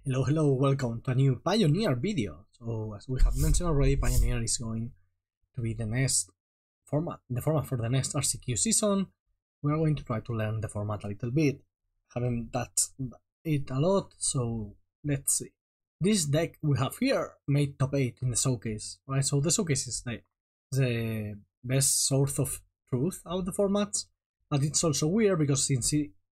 Hello, welcome to a new Pioneer video. So, as we have mentioned already, Pioneer is going to be the next format, the format for the next RCQ season. We are going to try to learn the format a little bit. Haven't touched it a lot, so let's see. This deck we have here made top 8 in the showcase, right? So the showcase is the best source of truth out of the formats, but it's also weird because since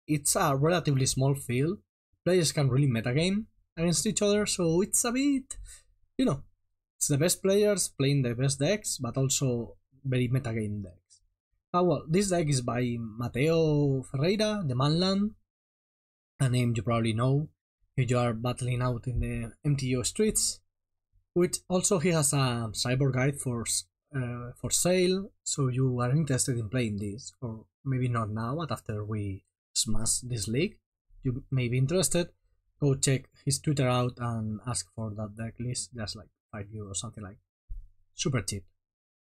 it's a relatively small field, players can really metagame against each other, so it's a bit, it's the best players playing the best decks, but also very metagame decks. Well, this deck is by Mateo Ferreira, the Manland, a name you probably know if you are battling out in the mtgo streets, which also he has a cyborg guide for sale, so you are interested in playing this, or maybe not now, but after we smash this league, you may be interested. Go check his Twitter out and ask for that deck list. That's like €5 or something, like super cheap.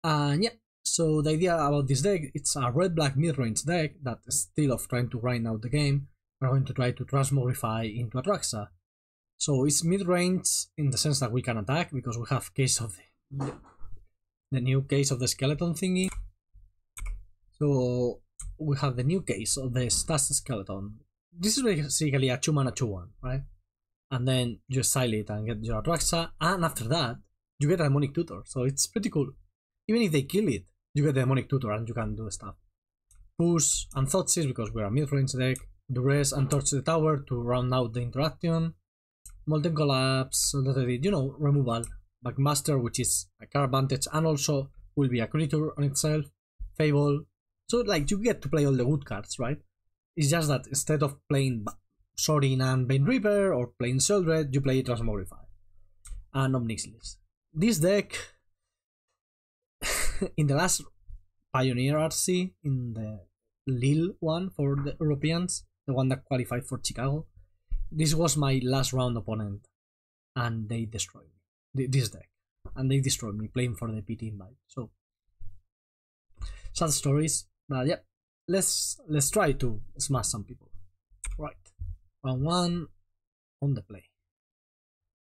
And yeah, so the idea about this deck, it's a red-black mid-range deck that instead of trying to grind out the game, we're going to try to Transmogrify into Atraxa. So it's mid-range in the sense that we can attack because we have case of the new case of the skeleton thingy. So we have the new case of the Stas skeleton. This is basically a 2-mana 2-1, right? And then you exile it and get your Atraxa, and after that, you get a Demonic Tutor, so it's pretty cool. Even if they kill it, you get the Demonic Tutor and you can do stuff. Push and Thoughtseize because we're a mid-range deck. Duress and Torch the Tower to round out the interaction. Molten Collapse, removal. Bankbuster, which is a card advantage and also will be a creature on itself. Fable. So like you get to play all the good cards, right? It's just that instead of playing Sorin and Bane Reaper or playing Sheoldred, you play Transmogrify and Ob Nixilis. This deck, in the last Pioneer RC, in the Lille one for the Europeans, the one that qualified for Chicago, this was my last round opponent, and they destroyed me. This deck, and they destroyed me playing for the PT invite. So sad stories, but yeah. Let's try to smash some people. Right. Round 1 on the play.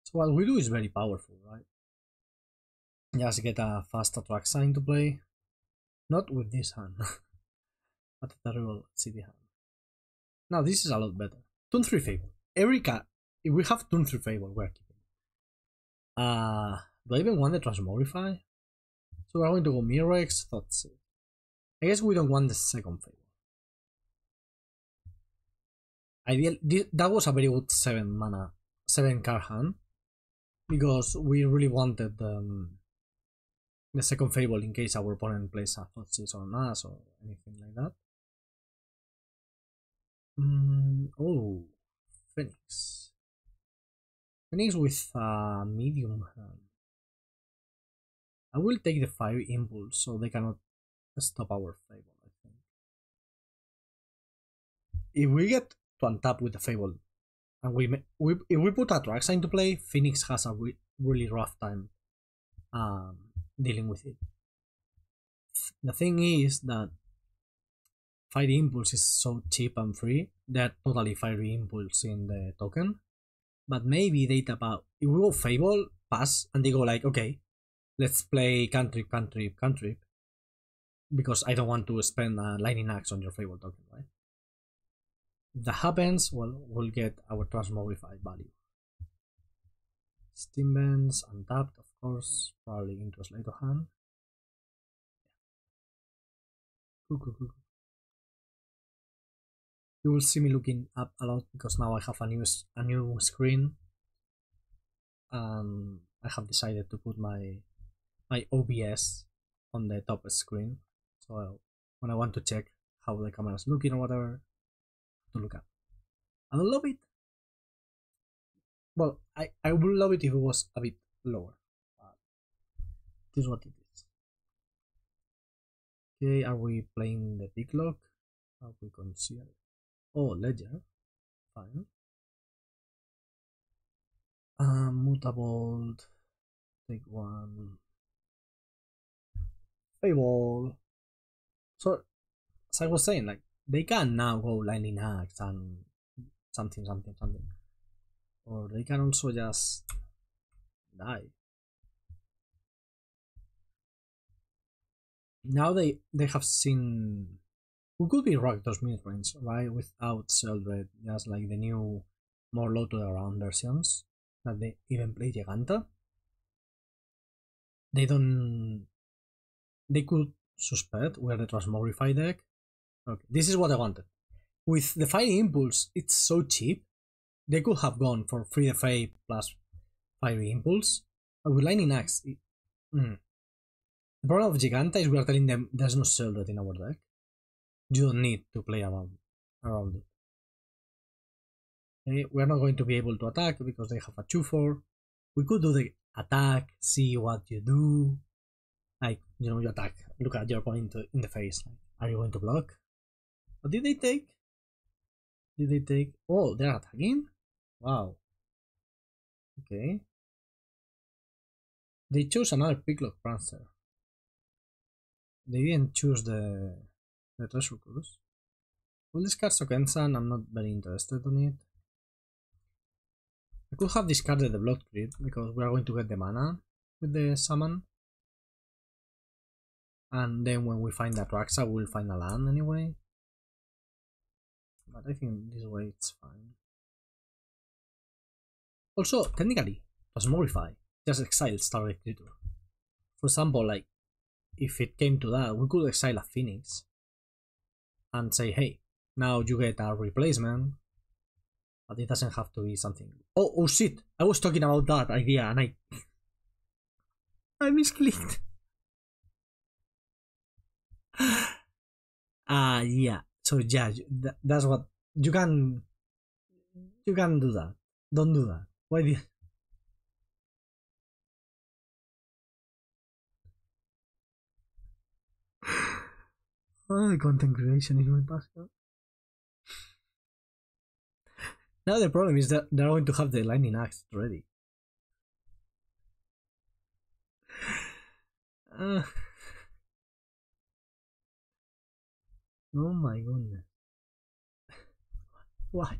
So what we do is very powerful, right? Just get a fast Atraxa into play. Not with this hand. But a terrible city hand. Now this is a lot better. Turn 3 Fable. Every card, if we have turn 3 Fable, we're keeping. Do I even want the Transmogrify? So we're going to go Mirrex, Thoughtseize. I guess we don't want the second Fable. That was a very good 7-mana, 7-card hand, because we really wanted the second Fable in case our opponent plays a Thoughtseize on us or anything like that. Oh, Phoenix. Phoenix with a medium hand. I will take the 5 Impulse so they cannot stop our Fable, I think. If we get to untap with the Fable, and if we put Atraxa into play, Phoenix has a really rough time dealing with it. The thing is that Fiery Impulse is so cheap and free, they're totally Fiery Impulse in the token, but maybe they tap out. If we go Fable, pass, and they go like, okay, let's play cantrip, because I don't want to spend a Lightning Axe on your Fable token, right? If that happens, well, we'll get our Transmogrified value. Steam Vents, untapped, of course, probably into a Sleight of Hand. Cool. You will see me looking up a lot because now I have a new screen, and I have decided to put my OBS on the top screen. So when I want to check how the camera is looking or whatever, to look up. I don't love it. Well, I would love it if it was a bit lower. This is what it is. Okay, are we playing the big lock? How we consider it? Oh, Ledger. Fine. Mutavault. Take 1. Fable. So, as I was saying, like, they can now go Lightning Axe and something. Or they can also just die. Now they have seen who could be Rakdos mid-range, right? Without Sheoldred, just like the new, more low to the ground versions that they even play Jegantha. They don't. They could suspect we're the Transmogrify deck. Okay, this is what I wanted. With the Fiery Impulse, it's so cheap. They could have gone for 3 FA plus Fiery Impulse. But with Lightning Axe, the problem of Jegantha is we are telling them there's no Sheoldred in our deck. You don't need to play around it. Okay, we're not going to be able to attack because they have a 2-4. We could do the attack, see what you do. Like, you know, you attack, look at your opponent in the face. Like, are you going to block? What did they take? Did they take? Oh, they're attacking? Wow. Okay. They chose another Picklock Prancer. They didn't choose the Treasure Cruise. We'll discard Sokenzan, I'm not very interested in it. I could have discarded the Blood Crypt because we are going to get the mana with the summon. And then when we find the Atraxa, we'll find a land anyway. But I think this way it's fine. Also, technically, Transmogrify, just exile target creature. For example, like, if it came to that, we could exile a Phoenix and say, hey, now you get a replacement, but it doesn't have to be something. Oh shit! I was talking about that idea and I misclicked. Yeah. So yeah, that's what you can do that. Don't do that. Why did? Oh, content creation is my passion. Now the problem is that they're going to have the Lightning Axe ready. Oh my goodness. Why?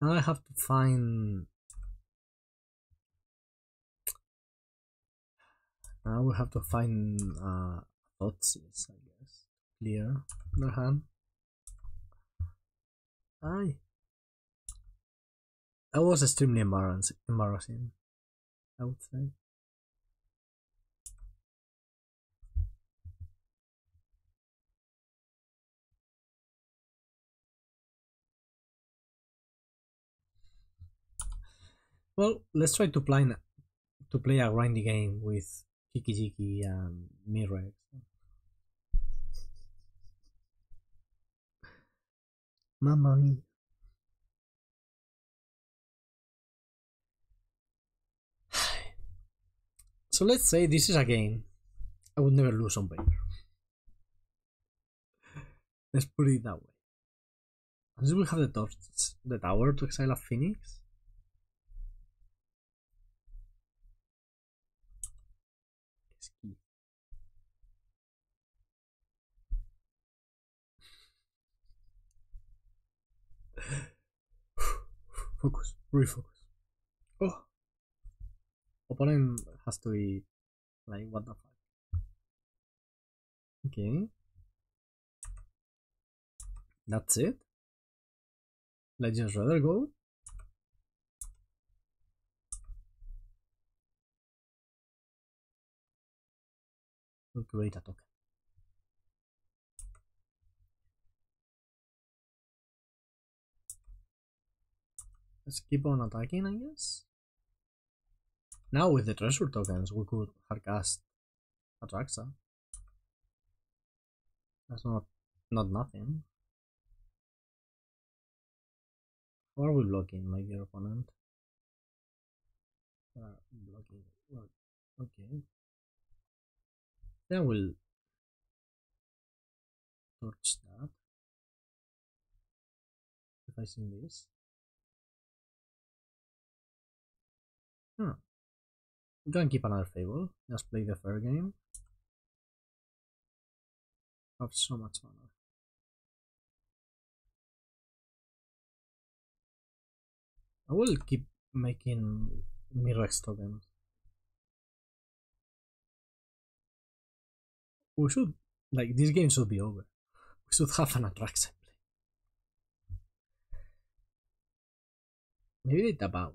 Now I have to find. Now we have to find Thoughtseize, I guess. Clear the hand. Aye. That was extremely embarrassing, I would say. Well, let's try to play a grindy game with Kiki and Mirrex. Mamma mia. So let's say this is a game I would never lose on paper. Let's put it that way. Unless we have the tower to exile a Phoenix. Focus, refocus. Oh, opponent has to be like, what the fuck? Okay, that's it. Let's just rather go. We'll create a token. Let's keep on attacking, I guess. Now with the treasure tokens, we could hardcast Atraxa. That's not nothing. How are we blocking, my dear opponent? Blocking. Okay. Then we'll torch that. If I see this. We can keep another Fable. Just play the fair game. Have so much mana. I will keep making Mirrex tokens. We should, like, this game should be over. We should have an Atraxa play. Maybe they tap out.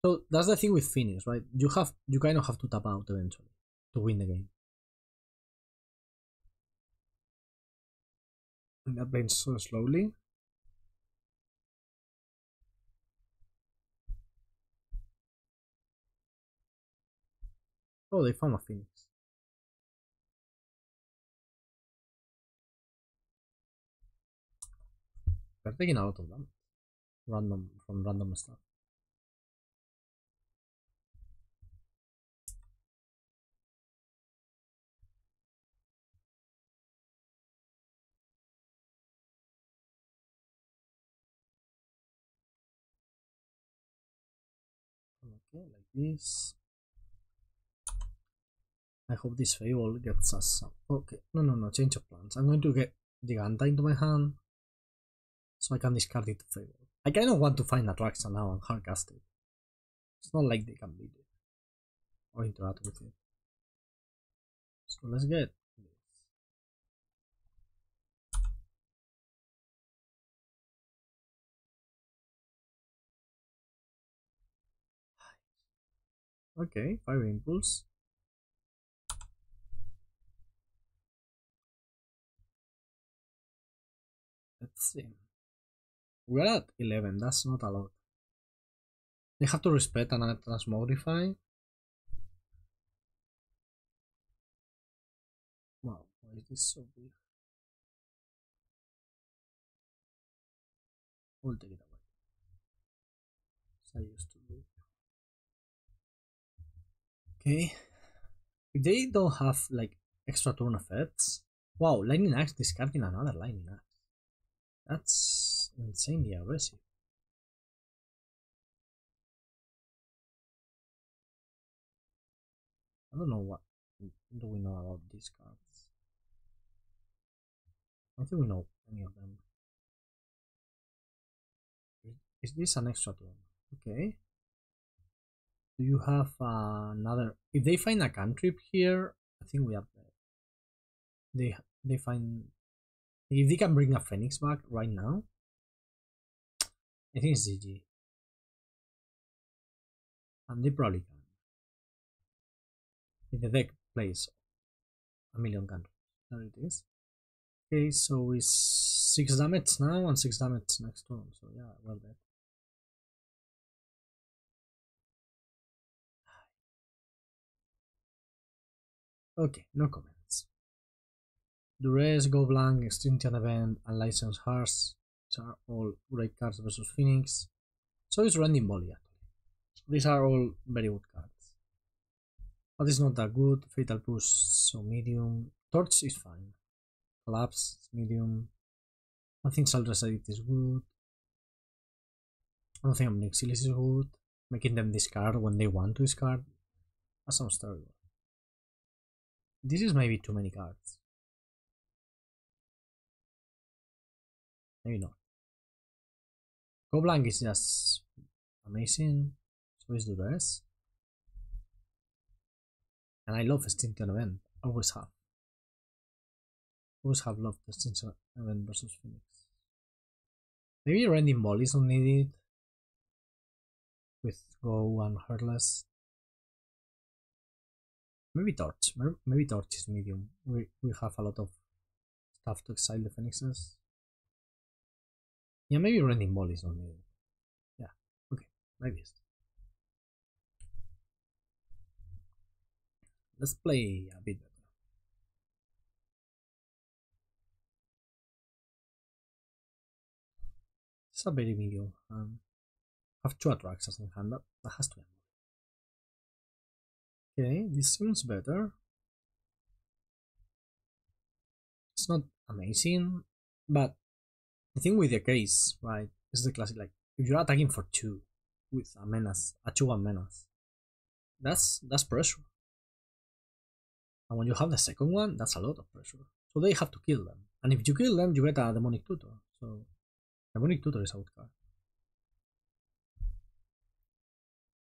So that's the thing with Phoenix, right? You kind of have to tap out eventually to win the game. And that plays so slowly. Oh, they found a Phoenix. They're taking a lot of them. Random stuff. Okay, like this. I hope this Fable gets us some. Okay, no, change of plans. I'm going to get Jegantha into my hand so I can discard it to Fable. I kind of want to find Atraxa now and hardcast it. It's not like they can beat it or interact with it. So let's get this. Okay, Fire Impulse. Let's see. We're at 11, that's not a lot. They have to respect another Transmogrify. Wow, why is this so big? We'll take it away. As I used to do. Okay. If they don't have like extra turn effects. Wow, Lightning Axe discarding another Lightning Axe. That's insanely aggressive. I don't know what do we know about these cards. I don't think we know any of them. Is this an extra turn? Okay. Do you have another? If they find a cantrip here, I think we have. They find. If they can bring a Phoenix back right now, I think it's GG. And they probably can. If the deck plays a million cantrips. There it is. Okay, so it's 6 damage now and 6 damage next turn. So yeah, well dead. Okay, no comments. Duress, Go Blank, Extinction Event, and License Hearts. These are all great cards versus Phoenix. So is Rending Volley actually. So these are all very good cards. But it's not that good. Fatal Push, so medium. Torch is fine. Collapse is medium. I think Sulfurous Springs is good. I don't think Ob Nixilis is good. Making them discard when they want to discard. That sounds terrible. This is maybe too many cards. Maybe not. Go Blank is just amazing. So is Duress. And I love Extinction Event. Always have. Always have loved Extinction Event versus Phoenix. Maybe Rending Volley is not needed. With Go and Heartless. Maybe Torch. Maybe Torch is medium. We have a lot of stuff to exile the Phoenixes. Yeah, maybe Rending Volley is not needed. Yeah, okay, maybe. Let's play a bit better. It's a very medium. Have 2 Atraxas in hand. That has to be. Okay, this seems better. It's not amazing, but the thing with the case, right, is the classic, like, if you're attacking for 2 with a menace, a 2-1 menace, that's pressure. And when you have the second one, that's a lot of pressure. So they have to kill them. And if you kill them, you get a Demonic Tutor. So Demonic Tutor is a good card.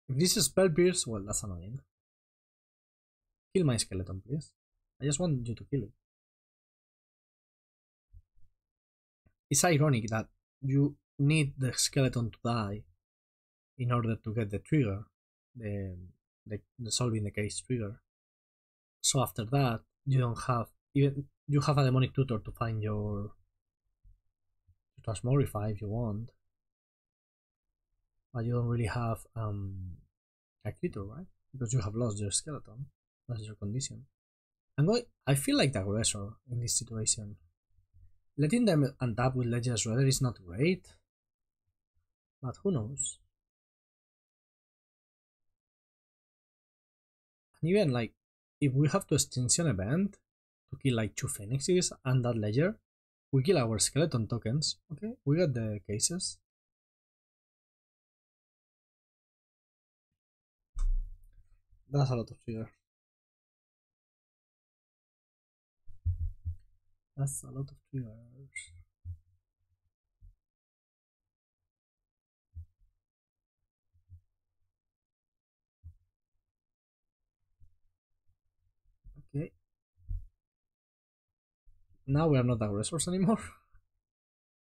If this is Spell Pierce, well, that's annoying. Kill my skeleton, please. I just want you to kill it. It's ironic that you need the skeleton to die in order to get the trigger, the solving the case trigger. So after that, you don't have even you have a demonic tutor to find your Transmogrify if you want, but you don't really have a creature, right? Because you have lost your skeleton. That's your condition. I feel like the aggressor in this situation. Letting them untap with Legends Redder is not great, but who knows? And even like, if we have to Extinction Event to kill like 2 Phoenixes and that Ledger, we kill our skeleton tokens. Okay, we got the cases. That's a lot of trigger. That's a lot of triggers. Okay. Now we are not aggressors anymore.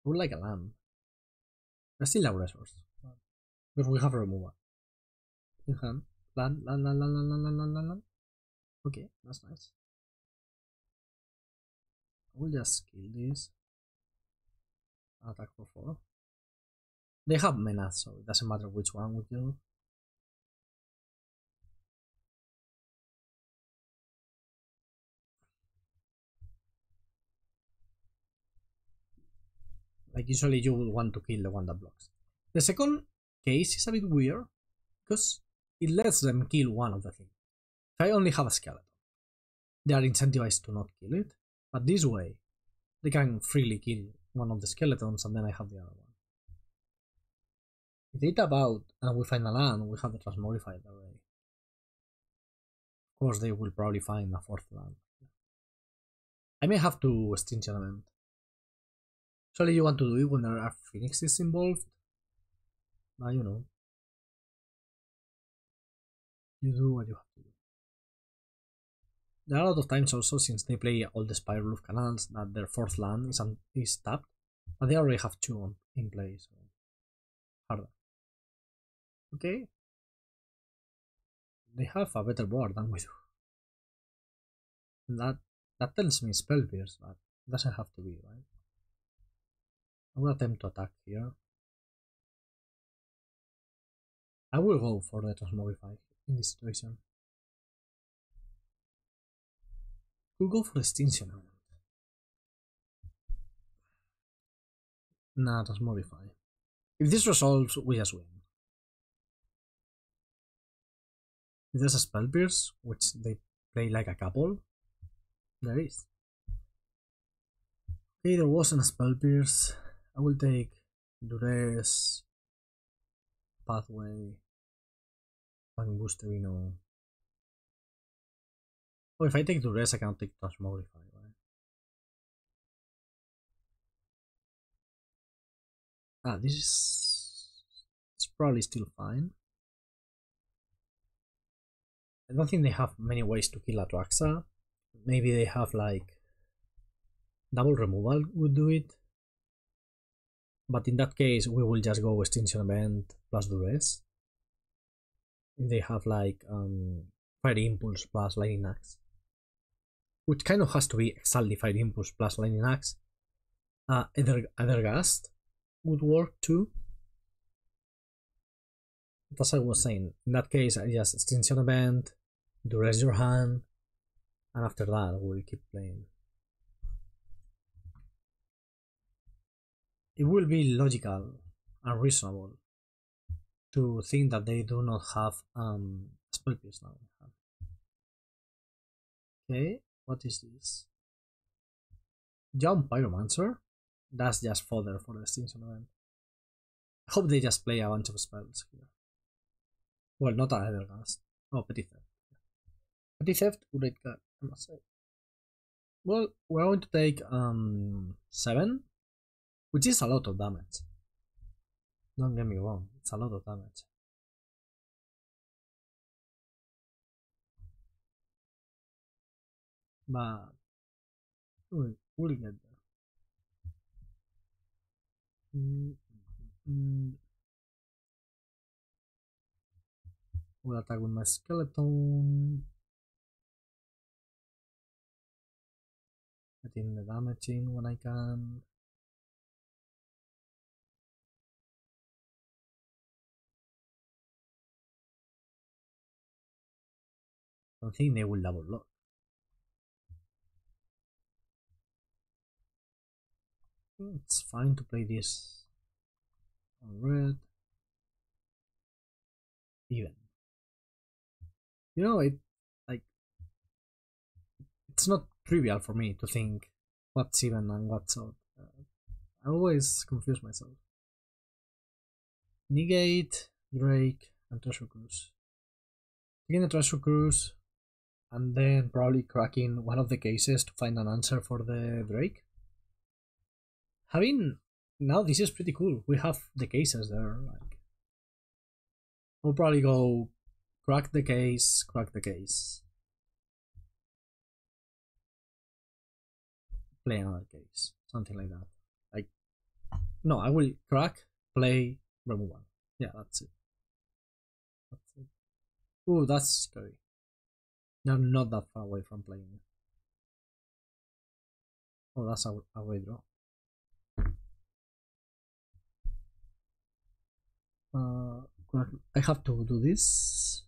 We're like a lamb. We're still aggressors. Because we have removal. In hand. Land. Okay, that's nice. We'll just kill this. Attack for 4. They have menace, so it doesn't matter which one we kill. Like usually you will want to kill the one that blocks. The second case is a bit weird because it lets them kill one of the things. If I only have a skeleton, they are incentivized to not kill it, but this way they can freely kill one of the skeletons and then I have the other one. If they tap out and we find a land, we have the Transmogrified already. Of course they will probably find a 4th land. I may have to Extinction Event. Usually you want to do it when there are Phoenixes involved. But you know. You do what you have to do. There are a lot of times also, since they play all the Spiral of Canals, that their 4th land is tapped. But they already have 2 in play, so harder. Okay. They have a better board than we do. That tells me Spell Pierce, but it doesn't have to be, right? I will attempt to attack here. I will go for the Transmogrify in this situation. We'll go for the Extinction Event. Nah, Transmogrify. If this resolves, we just win. If there's a Spell Pierce, which they play like a couple, there is. Okay, there wasn't a Spell Pierce. I will take Duress, Pathway, Bankbuster, you know. Oh, if I take Duress, I cannot take Transmogrify, right? Ah, this is... It's probably still fine. I don't think they have many ways to kill Atraxa. Maybe they have like... Double removal would do it. But in that case, we will just go Extinction Event plus Duress. If they have like Fire Impulse plus Lightning Axe, which kind of has to be exactly Fire Impulse plus Lightning Axe. Ethergast would work too. But as I was saying, in that case, I just Extinction Event, Duress your hand, and after that, we'll keep playing. It will be logical and reasonable to think that they do not have Spell Pierce now. Okay, what is this? Jump Pyromancer? That's just fodder for the Extinction Event. I hope they just play a bunch of spells here. Well, not a Ethergast. Oh, Petty Theft. Petty Theft, great card, I must say. Well, we're going to take 7, which is a lot of damage. Don't get me wrong, it's a lot of damage. but we'll get there. We'll attack with my skeleton. Getting the damage in when I can. I don't think they will double lock. It's fine to play this on red. Even. You know, it's not trivial for me to think what's even and what's odd. I always confuse myself. Negate, Drake, and Treasure Cruise. Taking the Treasure Cruise and then probably cracking one of the cases to find an answer for the Drake. Now this is pretty cool. We have the cases there. Like, we'll probably go crack the case, play another case, something like that. Like, no, I will crack, play, remove one. Yeah, that's it. Ooh, that's scary. They're not that far away from playing. Oh, that's a way draw. I have to do this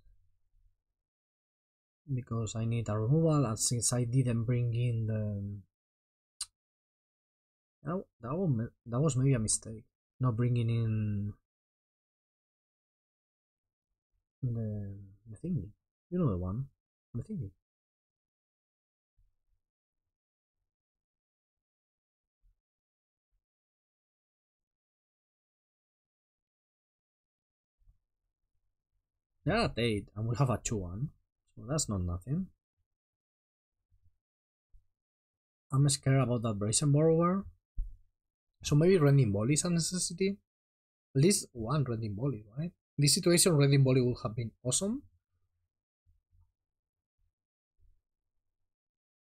because I need a removal, and since I didn't bring in the that was maybe a mistake, not bringing in the thingy. You know the one, the thingy. Yeah, at 8, and we have a 2-1, so that's not nothing. I'm scared about that Brazen Borrower, so maybe Rending Volley is a necessity. At least one Rending Volley, right? In this situation, Rending Volley would have been awesome,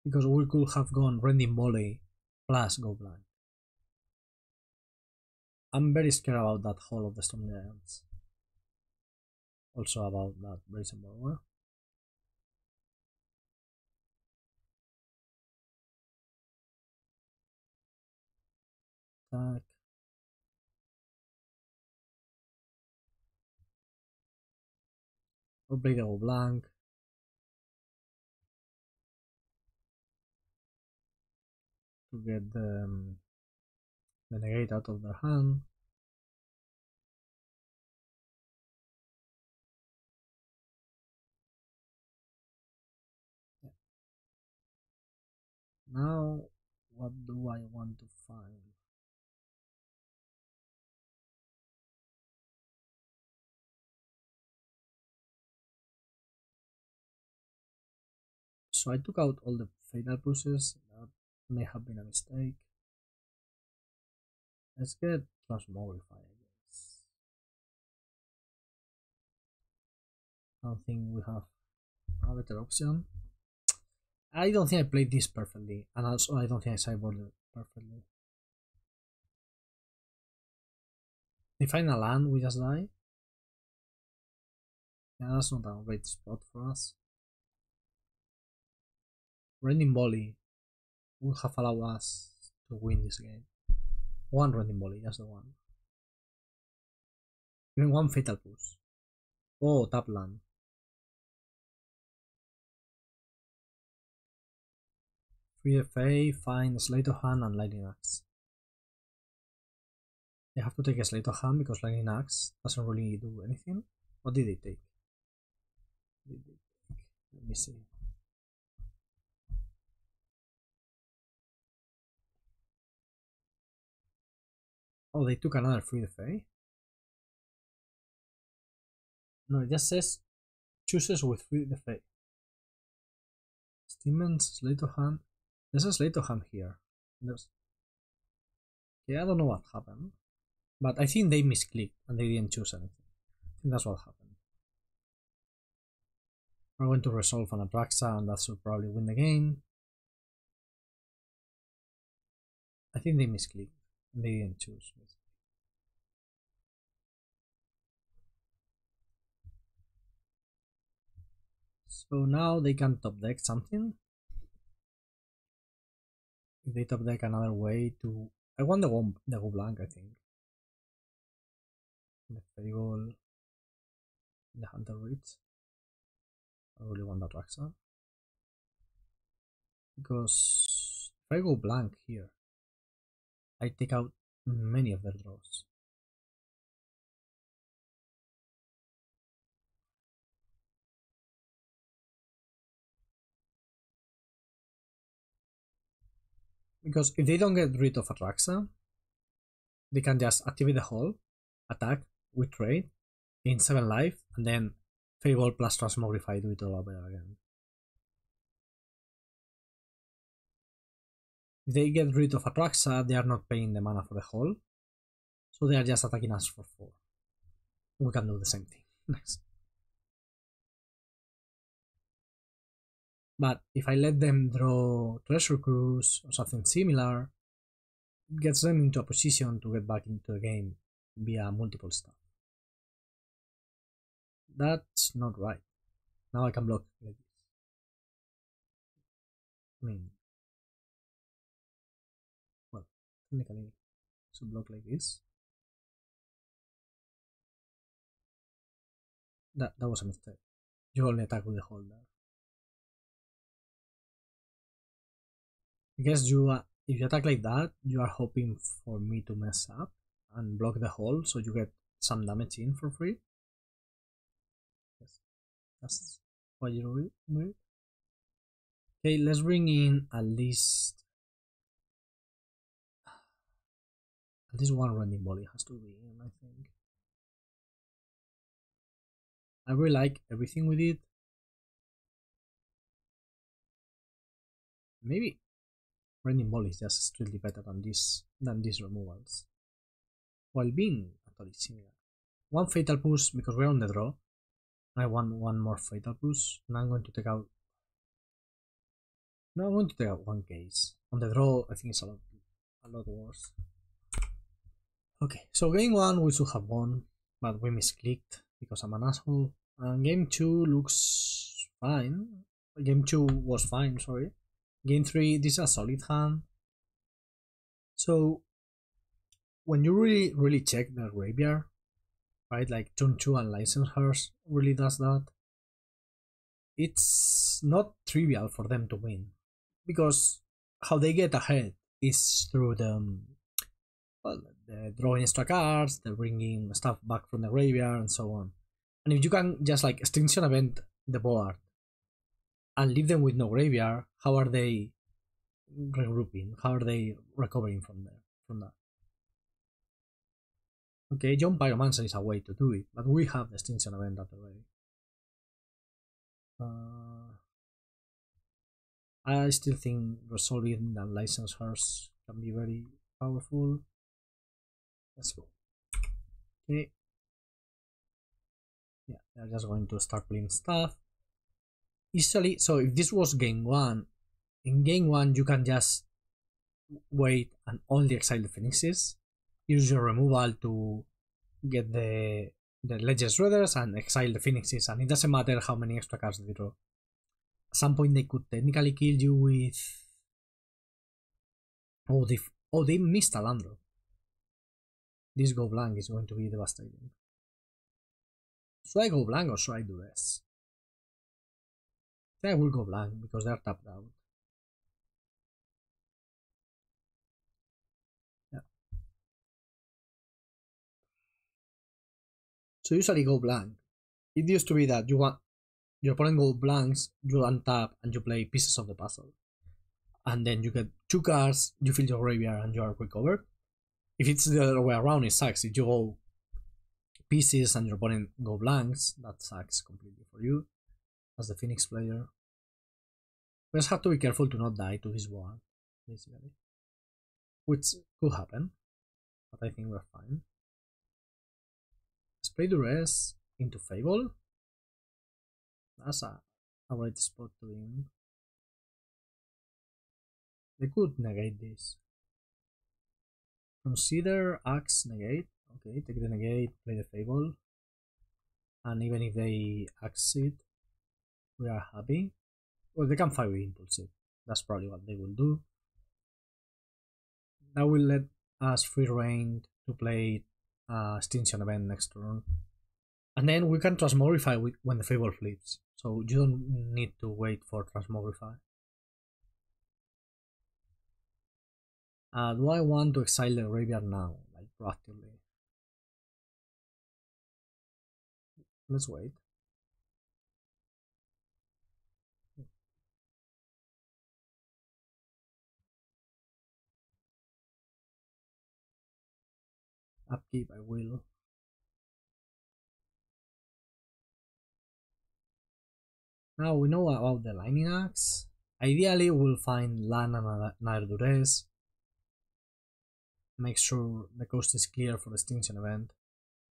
because we could have gone Rending Volley plus go blank. I'm very scared about that Hall of the Storm Giants. Also about that Brazen Borrower. Attack. I'll play the go blank. To get the negate out of their hand. Yeah. Now, what do I want to find? So I took out all the fatal pushes. That may have been a mistake. Let's get Transmogrify, I guess. I don't think we have a better option. I don't think I played this perfectly, and also I don't think I sideboarded perfectly. If I find a land, we just die. Yeah, that's not a great spot for us. Rending Volley would have allowed us to win this game. One Rending Volley, just the one. Even one Fatal Push. Oh, tap land. Free FA, find Slate of Hand and Lightning Axe. They have to take a Slate of Hand because Lightning Axe doesn't really do anything. What did they take? Let me see. Oh, they took another free FA? No, it just says chooses with free FA. Steeman's Slate of Hand. There's a Slate of Hand here. Yeah, I don't know what happened. But I think they misclicked and they didn't choose anything. I think that's what happened. We're going to resolve an Atraxa and that should probably win the game. I think they misclicked. They didn't choose. So now they can top deck something. If they top deck another way to... I want the go blank, I think. The Fable, the Hunter Reach. I really want that Atraxa. Because if I go blank here, I take out many of their draws. Because if they don't get rid of Atraxa, they can just activate the hole, attack with trade, gain 7 life, and then Fable plus Transmogrify do it all over again. If they get rid of Atraxa, they are not paying the mana for the hole, so they are just attacking us for 4. We can do the same thing. Nice. But if I let them draw Treasure Cruise or something similar, it gets them into a position to get back into the game via multiple stuff. That's not right. Now I can block like this. I mean, well, technically, to block like this. That was a mistake. You only attack with the holder. I guess if you attack like that, you are hoping for me to mess up and block the hole so you get some damage in for free. Yes, that's what you do. Okay, let's bring in at least one Rending Volley has to be in, I think. I really like everything with it. Maybe Rending Volley is just strictly better than these removals, while being actually similar. One Fatal Push because we're on the draw. I want one more Fatal Push, and I'm going to take out. No, I'm going to take out one case. On the draw, I think it's a lot worse. Okay, so game 1 we should have won, but we misclicked because I'm an asshole. And game 2 looks fine. Game 2 was fine, sorry. Game 3, this is a solid hand. So when you really check the graveyard, right, like turn 2 and License Hearse really does that, it's not trivial for them to win, because how they get ahead is through the drawing extra cards, the bringing stuff back from the graveyard, and so on. And if you can just like Extinction Event the board and leave them with no graveyard, how are they regrouping? How are they recovering from that? Okay, John Pyromancer is a way to do it, but we have the Extinction Event at already. I still think resolving the License Hearse can be very powerful. Let's go. Okay. Yeah, they're just going to start playing stuff. Easily, so if this was game 1, in game 1 you can just wait and only exile the Phoenixes, use your removal to get the Legends Shredders and exile the Phoenixes, and it doesn't matter how many extra cards they draw. At some point they could technically kill you with... Oh, they missed Alandro. This go blank is going to be devastating. Should I go blank or should I do this? I think I will go blank because they're tapped out. Yeah. So usually go blank. It used to be that you want your opponent go blanks, you untap and you play Pieces of the Puzzle. And then you get 2 cards, you fill your graveyard and you are recovered. If it's the other way around, it sucks. If you go Pieces and your opponent go blanks, that sucks completely for you as the Phoenix player. We just have to be careful to not die to this one, basically. Which could happen, but I think we're fine. Let's play Duress into Fable. That's a right spot to be in. They could negate this. Consider Axe negate. Okay, take the negate, play the Fable. And even if they Axe it, we are happy. Well, they can fight with Impulsive. That's probably what they will do. That will let us free reign to play Extinction Event next turn. And then we can Transmogrify when the Fable flips. So you don't need to wait for Transmogrify. Do I want to exile the graveyard now, like proactively? Let's wait. Upkeep, I will. Now we know about the Lightning Axe. Ideally, we'll find land and another Duress. Make sure the coast is clear for the Extinction Event.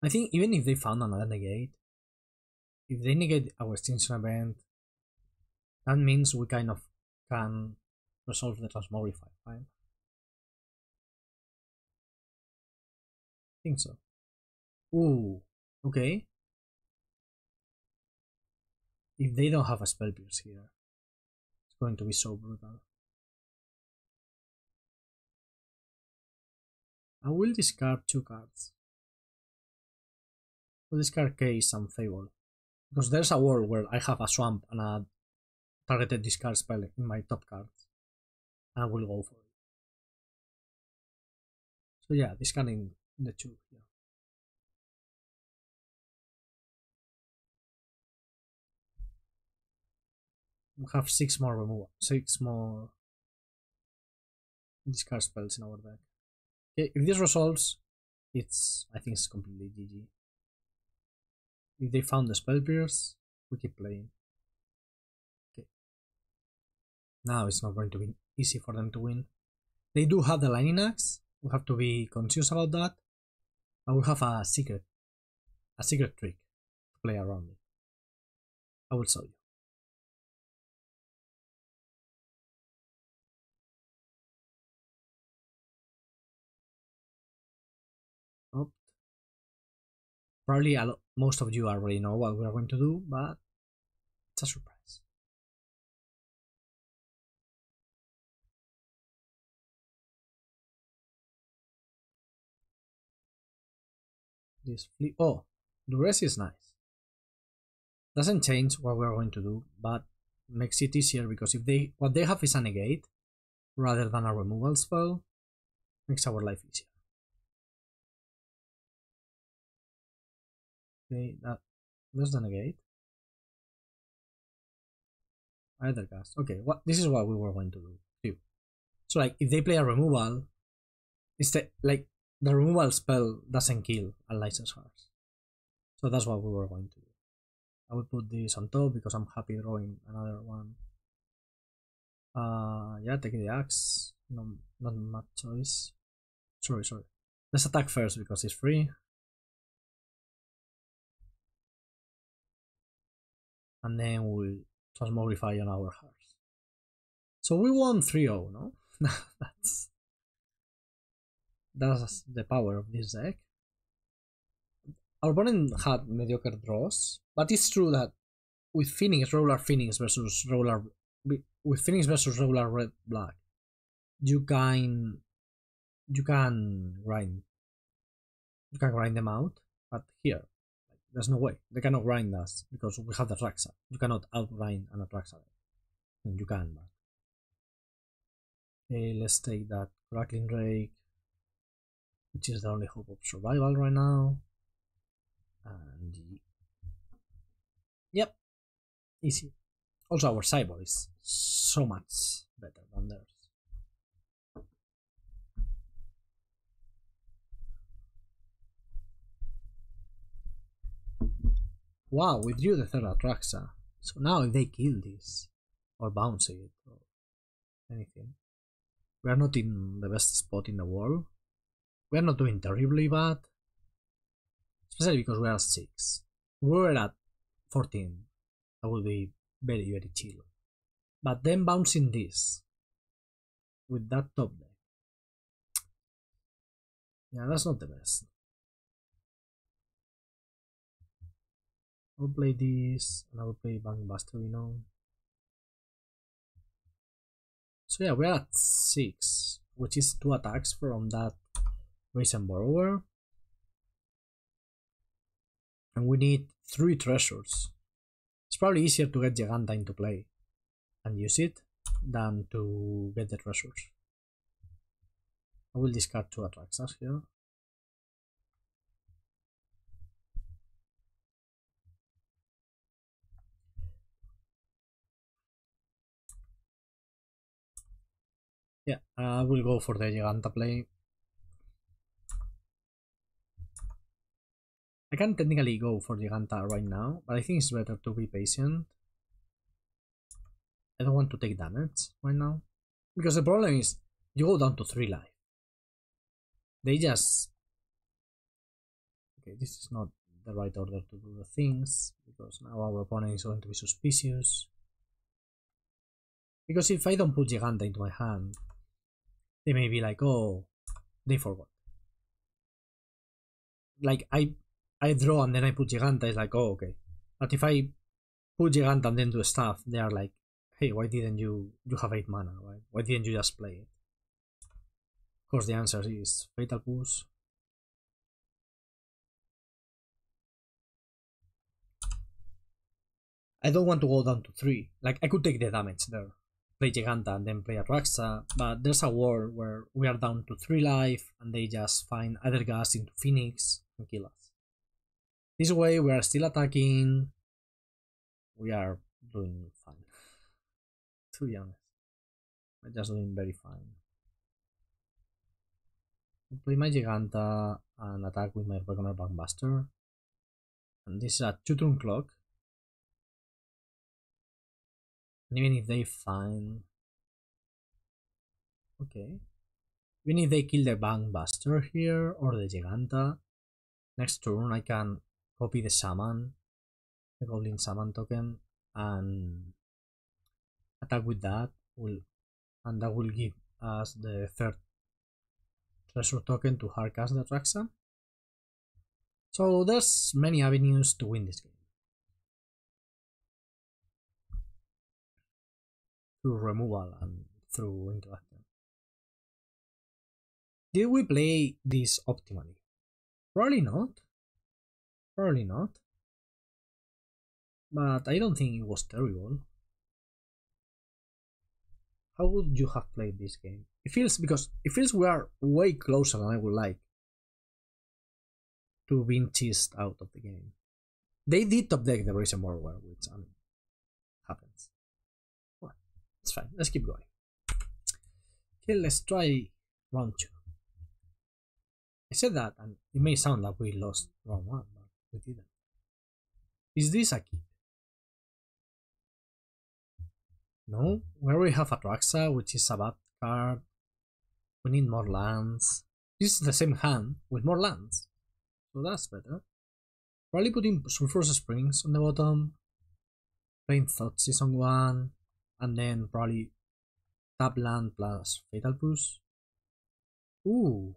I think even if they found another negate, if they negate our Extinction Event, that means we kind of can resolve the Transmogrify, right? I think so. Ooh, okay. If they don't have a Spell Pierce here, it's going to be so brutal. I will discard 2 cards. We'll discard Case and Fable. Because there's a world where I have a Swamp and a targeted discard spell in my top cards. And I will go for it. So yeah, discarding the 2 here. We have 6 more removal, 6 more discard spells in our deck. Okay, if this resolves, I think it's completely GG. If they found the Spell Pierce, we keep playing. Okay. Now it's not going to be easy for them to win. They do have the Lightning Axe. We have to be conscious about that. And we have a secret trick to play around it. I will show you. Oh. Probably most of you already know what we are going to do, but it's a surprise. This flip. Oh, Duress is nice. Doesn't change what we are going to do, but makes it easier because if what they have is a negate rather than a removal spell, makes our life easier. Okay, that's the negate. Either cast. Okay, this is what we were going to do. So like if they play a removal, the removal spell doesn't kill a License Hearts. So that's what we were going to do. I will put this on top because I'm happy drawing another one. Yeah, take the axe. No, not much choice. Sorry. Let's attack first because it's free. And then we'll Transmogrify on our hearts. So we won 3-0, no? That's the power of this deck. Our opponent had mediocre draws, but it's true that with Roller Phoenix versus Roller Red Black, you can grind them out, but here there's no way. They cannot grind us because we have the Atraxa. You cannot outgrind an Atraxa. You can, but okay, let's take that Crackling Drake, which is the only hope of survival right now. And yep, easy. Also, our sideboard is so much better than theirs. Wow, we drew the third Atraxa. So now if they kill this, or bounce it, or anything, we are not in the best spot in the world. We are not doing terribly bad. Especially because we are at 6. If we were at 14, that would be very, very chill. But then bouncing this with that top deck. Yeah, that's not the best. I'll play this, and I will play Bankbuster, you know. So yeah, we're at 6, which is 2 attacks from that Recent Borrower. And we need 3 treasures. It's probably easier to get Jegantha into play and use it than to get the treasures. I will discard 2 Atraxas here. Yeah, I will go for the Jegantha play. I can technically go for Jegantha right now, but I think it's better to be patient. I don't want to take damage right now, because the problem is you go down to 3 life. They just... Okay, this is not the right order to do the things, because now our opponent is going to be suspicious. Because if I don't put Jegantha into my hand, they may be like, oh, they forgot. Like, I draw and then I put Jegantha, it's like, oh, okay. But if I put Jegantha and then do stuff, they are like, hey, why didn't you have 8 mana, right? Why didn't you just play it? Of course, the answer is Fatal Push. I don't want to go down to 3. Like, I could take the damage there, play Jegantha and then play Atraxa, but there's a world where we are down to 3 life and they just find other gas into Phoenix and kill us. This way we are still attacking. We are doing fine. To be honest, we're just doing very fine. I'll play my Jegantha and attack with my Reckoner Bankbuster. And this is a 2-turn clock. And even if they find... Okay. Even if they kill the Bankbuster here or the Jegantha, next turn I can copy the Shaman, the Goblin Shaman token, and attack with that. And that will give us the 3rd treasure token to hardcast the Atraxa. So there's many avenues to win this game. Through removal and through interaction. Did we play this optimally? Probably not. Probably not. But I don't think it was terrible. How would you have played this game? It feels we are way closer than I would like to being cheesed out of the game. They did top deck the Recent Borrower, which I mean happens. Well, it's fine. Let's keep going. Okay, let's try round 2. I said that, and it may sound like we lost round 1, but we didn't. Is this a keep? No, we already have Atraxa, which is a bad card. We need more lands. This is the same hand with more lands, so that's better. Probably putting Sulfurous Springs on the bottom, playing Thoughtseize on 1, and then probably tap land plus Fatal Push. Ooh.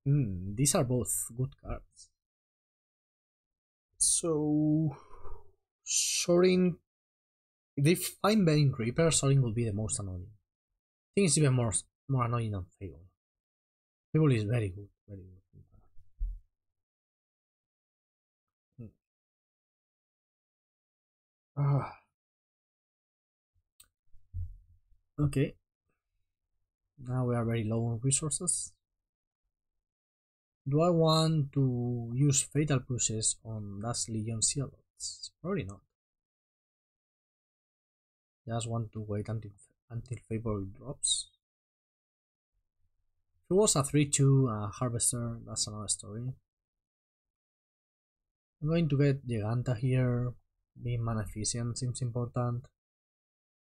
These are both good cards. So, Sorin, if they find Bane Reaper, Sorin will be the most annoying. I think it's even more annoying than Fable. Fable is very good, very good. Okay. Now we are very low on resources. Do I want to use Fatal Pushes on Dash Legion Sheoldreds? Probably not. Just want to wait until Fable drops. If it was a 3-2 Harvester, that's another story. I'm going to get Jegantha here. Being mana efficient seems important.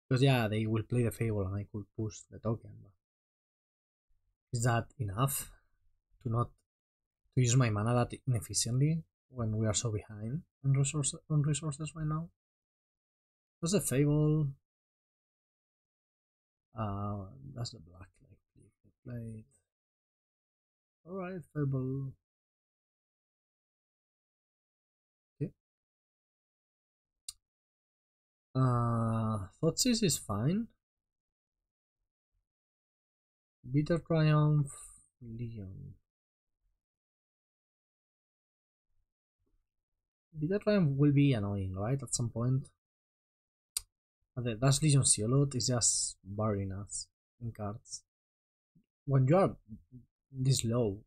Because yeah, they will play the Fable and I could push the token. But is that enough to use my mana that inefficiently when we are so behind on resources right now? That's the Fable. That's the Blackcleave. played. Alright, Fable. Okay. Thoughtseize is fine. Bitter Triumph, Legion. Bitter Triumph will be annoying, right? At some point. That's Legion Sheoldred is just burying us in cards. When you are this low,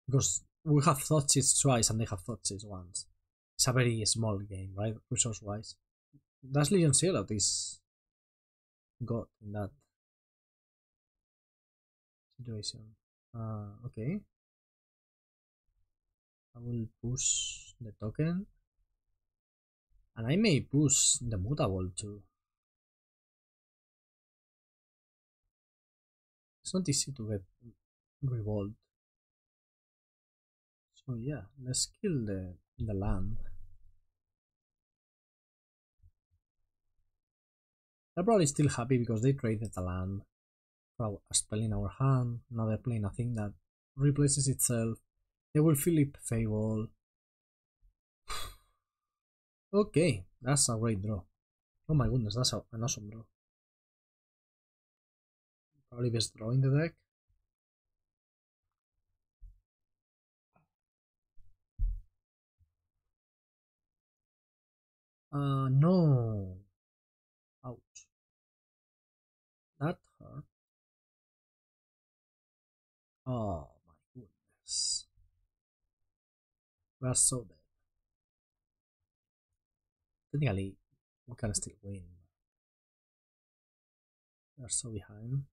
because we have Thoughtseize twice and they have Thoughtseize once. It's a very small game, right? Resource wise. That's Legion Sheoldred is God in that situation. Okay. I will push the token. And I may push the Mutavault too. It's not easy to get Revolt. So yeah, let's kill the land. They're probably still happy because they traded the land for a spell in our hand. Now they're playing a thing that replaces itself. They will flip Fable. Okay, that's a great draw. Oh my goodness, that's an awesome draw. Probably best draw in the deck. No. Ouch. That hurt. Oh my goodness. We are so dead. Technically, we can still win. We are so behind.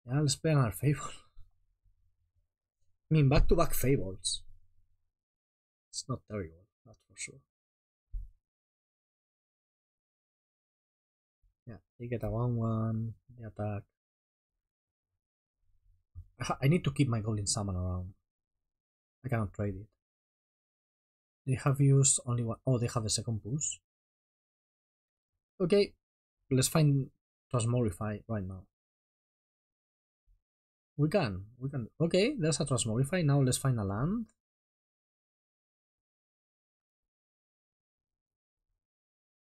Yeah, let's play another Fable. I mean, back-to-back Fables. It's not terrible, that's for sure. Yeah, they get a 1-1, they attack. I need to keep my Golden Summon around. I cannot trade it. They have used only one. Oh, they have the second push. Okay, let's find Transmogrify right now. We can. Okay, there's a Transmogrify. Now let's find a land.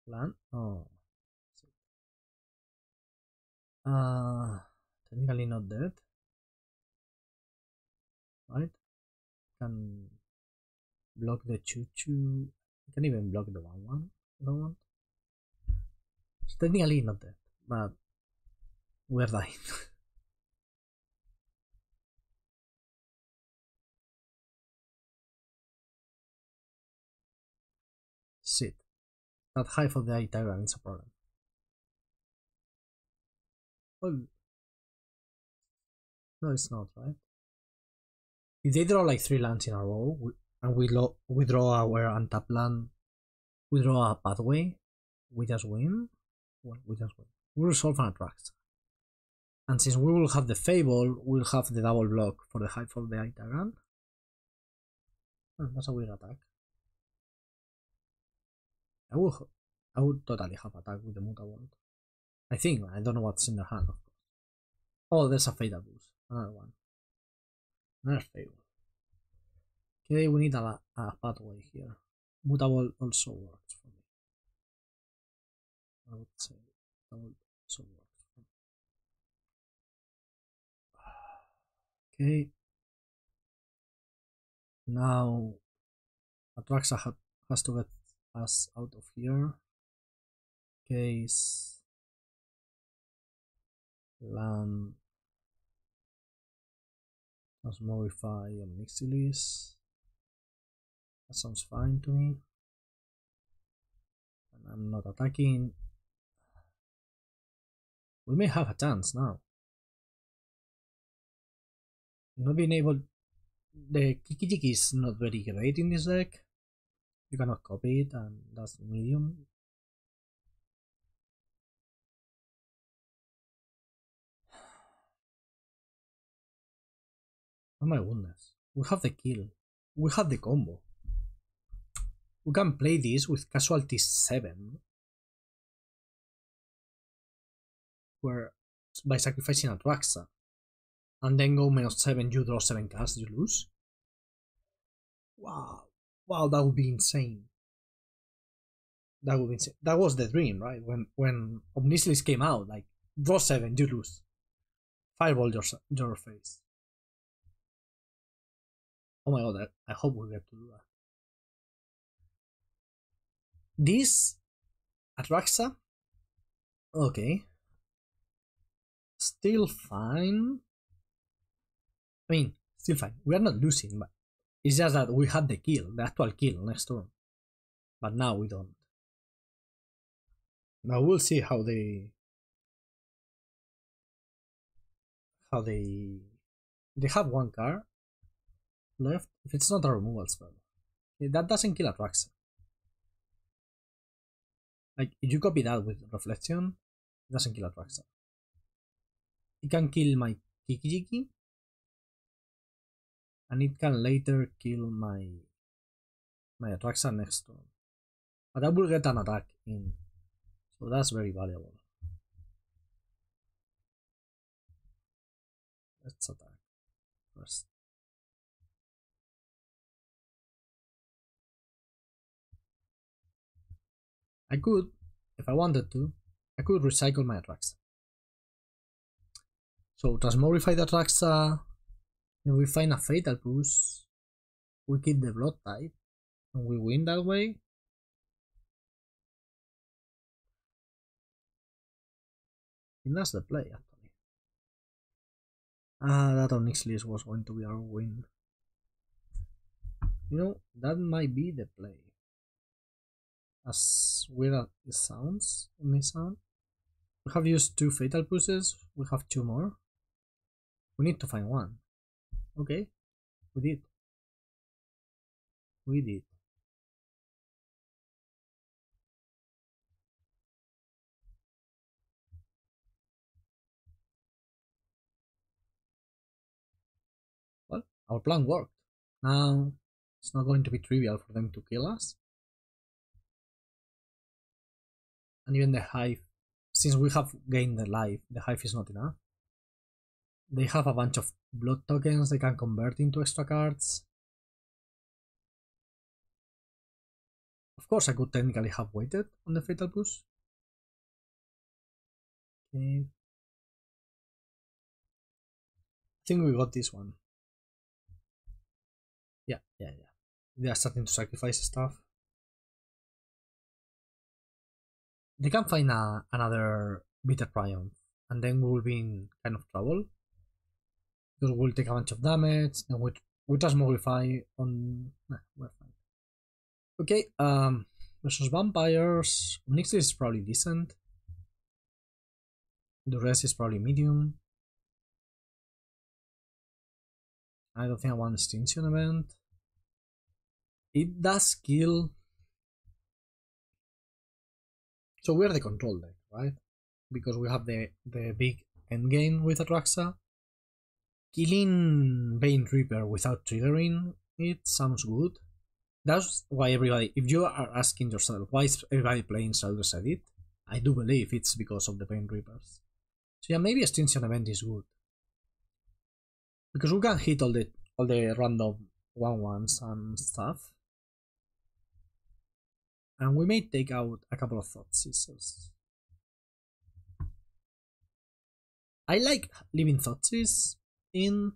Land? Oh. Technically not dead. Right? Can block the 2-2. Can even block the 1-1. Don't want. It's technically not dead, but we're dying. Shit. That high for the Tyrant is a problem. Oh. No, it's not, right? If they draw like 3 lands in a row, and we draw our untapped land, we draw a pathway, we just win. Well, we just win. We resolve an Atraxa. And since we will have the Fable, we'll have the double block for the high for the Tyrant. Oh, that's a weird attack. I would totally have attack with the Mutavault. I think. I don't know what's in their hand, of course. Oh, there's a Fatal Boost. Another one. Another Fable. Okay, we need a pathway here. Mutavault also works for me. I would say that would also work for me. Okay. Now Atraxa has to get us out of here. Case land Transmogrify Ob Nixilis. That sounds fine to me. And I'm not attacking. We may have a chance now. Not being able. The Kiki Jiki is not very great in this deck. You cannot copy it, and that's medium. Oh my goodness. We have the kill. We have the combo. We can play this with Casualty 7. where by sacrificing Atraxa and then go -7, you draw 7 cards, you lose. Wow, wow, that would be insane. That would be insane. That was the dream, right? When Ob Nixilis came out, like draw 7, you lose. Fireball your face. Oh my god, I hope we get to do that. This Atraxa, okay, still fine. I mean, still fine. We are not losing, but it's just that we had the kill, the actual kill next turn. But now we don't. Now we'll see how they have one card left. If it's not a removal spell, that doesn't kill Atraxa. Like if you copy that with Reflection, it doesn't kill Atraxa. It can kill my Kiki, and it can later kill my Atraxa next turn. But I will get an attack in, so that's very valuable. Let's attack first. I could, if I wanted to, I could recycle my Atraxa. So Transmogrify the Atraxa, then we find a Fatal Push, we keep the Blood type, and we win that way. And that's the play, actually. That Ob Nixilis was going to be our win. You know, that might be the play. As weird as it sounds, it may sound. We have used 2 Fatal Pushes, we have 2 more. We need to find one. Okay, we did. We did. Well, our plan worked. Now, it's not going to be trivial for them to kill us. And even the Hive, since we have gained the life, the Hive is not enough. They have a bunch of blood tokens they can convert into extra cards. Of course, I could technically have waited on the Fatal Push. Okay. I think we got this one. Yeah. They are starting to sacrifice stuff. They can find another Bitter Triumph, and then we will be in kind of trouble. Because we'll take a bunch of damage, then we Transmogrify on... Nah, we're fine. Okay, versus vampires, Ob Nixilis is probably decent. Duress is probably medium. I don't think I want Extinction Event. It does kill. So we're the control deck, right? Because we have the big endgame with Atraxa. Killing Bane Reaper without triggering it sounds good. That's why everybody, if you are asking yourself why is everybody playing Sulfurous Edit, I do believe it's because of the Bane Reapers. So yeah, maybe Extinction Event is good. Because we can hit all the random 1/1s and stuff. And we may take out a couple of Thoughtseizes. I like leaving Thoughtseizes in,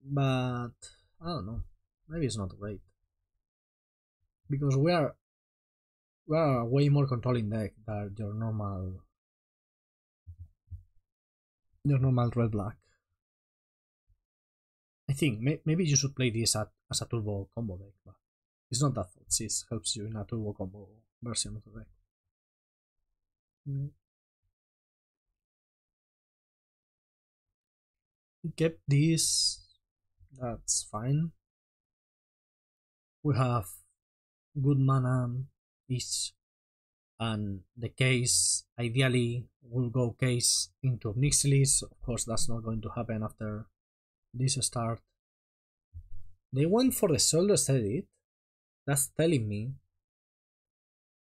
but I don't know. Maybe it's not great. Because we are a way more controlling deck than your normal red black. I think maybe you should play this as a turbo combo deck, but it's not that Thoughtseize helps you in a turbo combo version of the deck. We kept this, that's fine. We have good mana each, and the case ideally will go case into Ob Nixilis. Of course, that's not going to happen after this start. They went for the Sulfurous Edit. That's telling me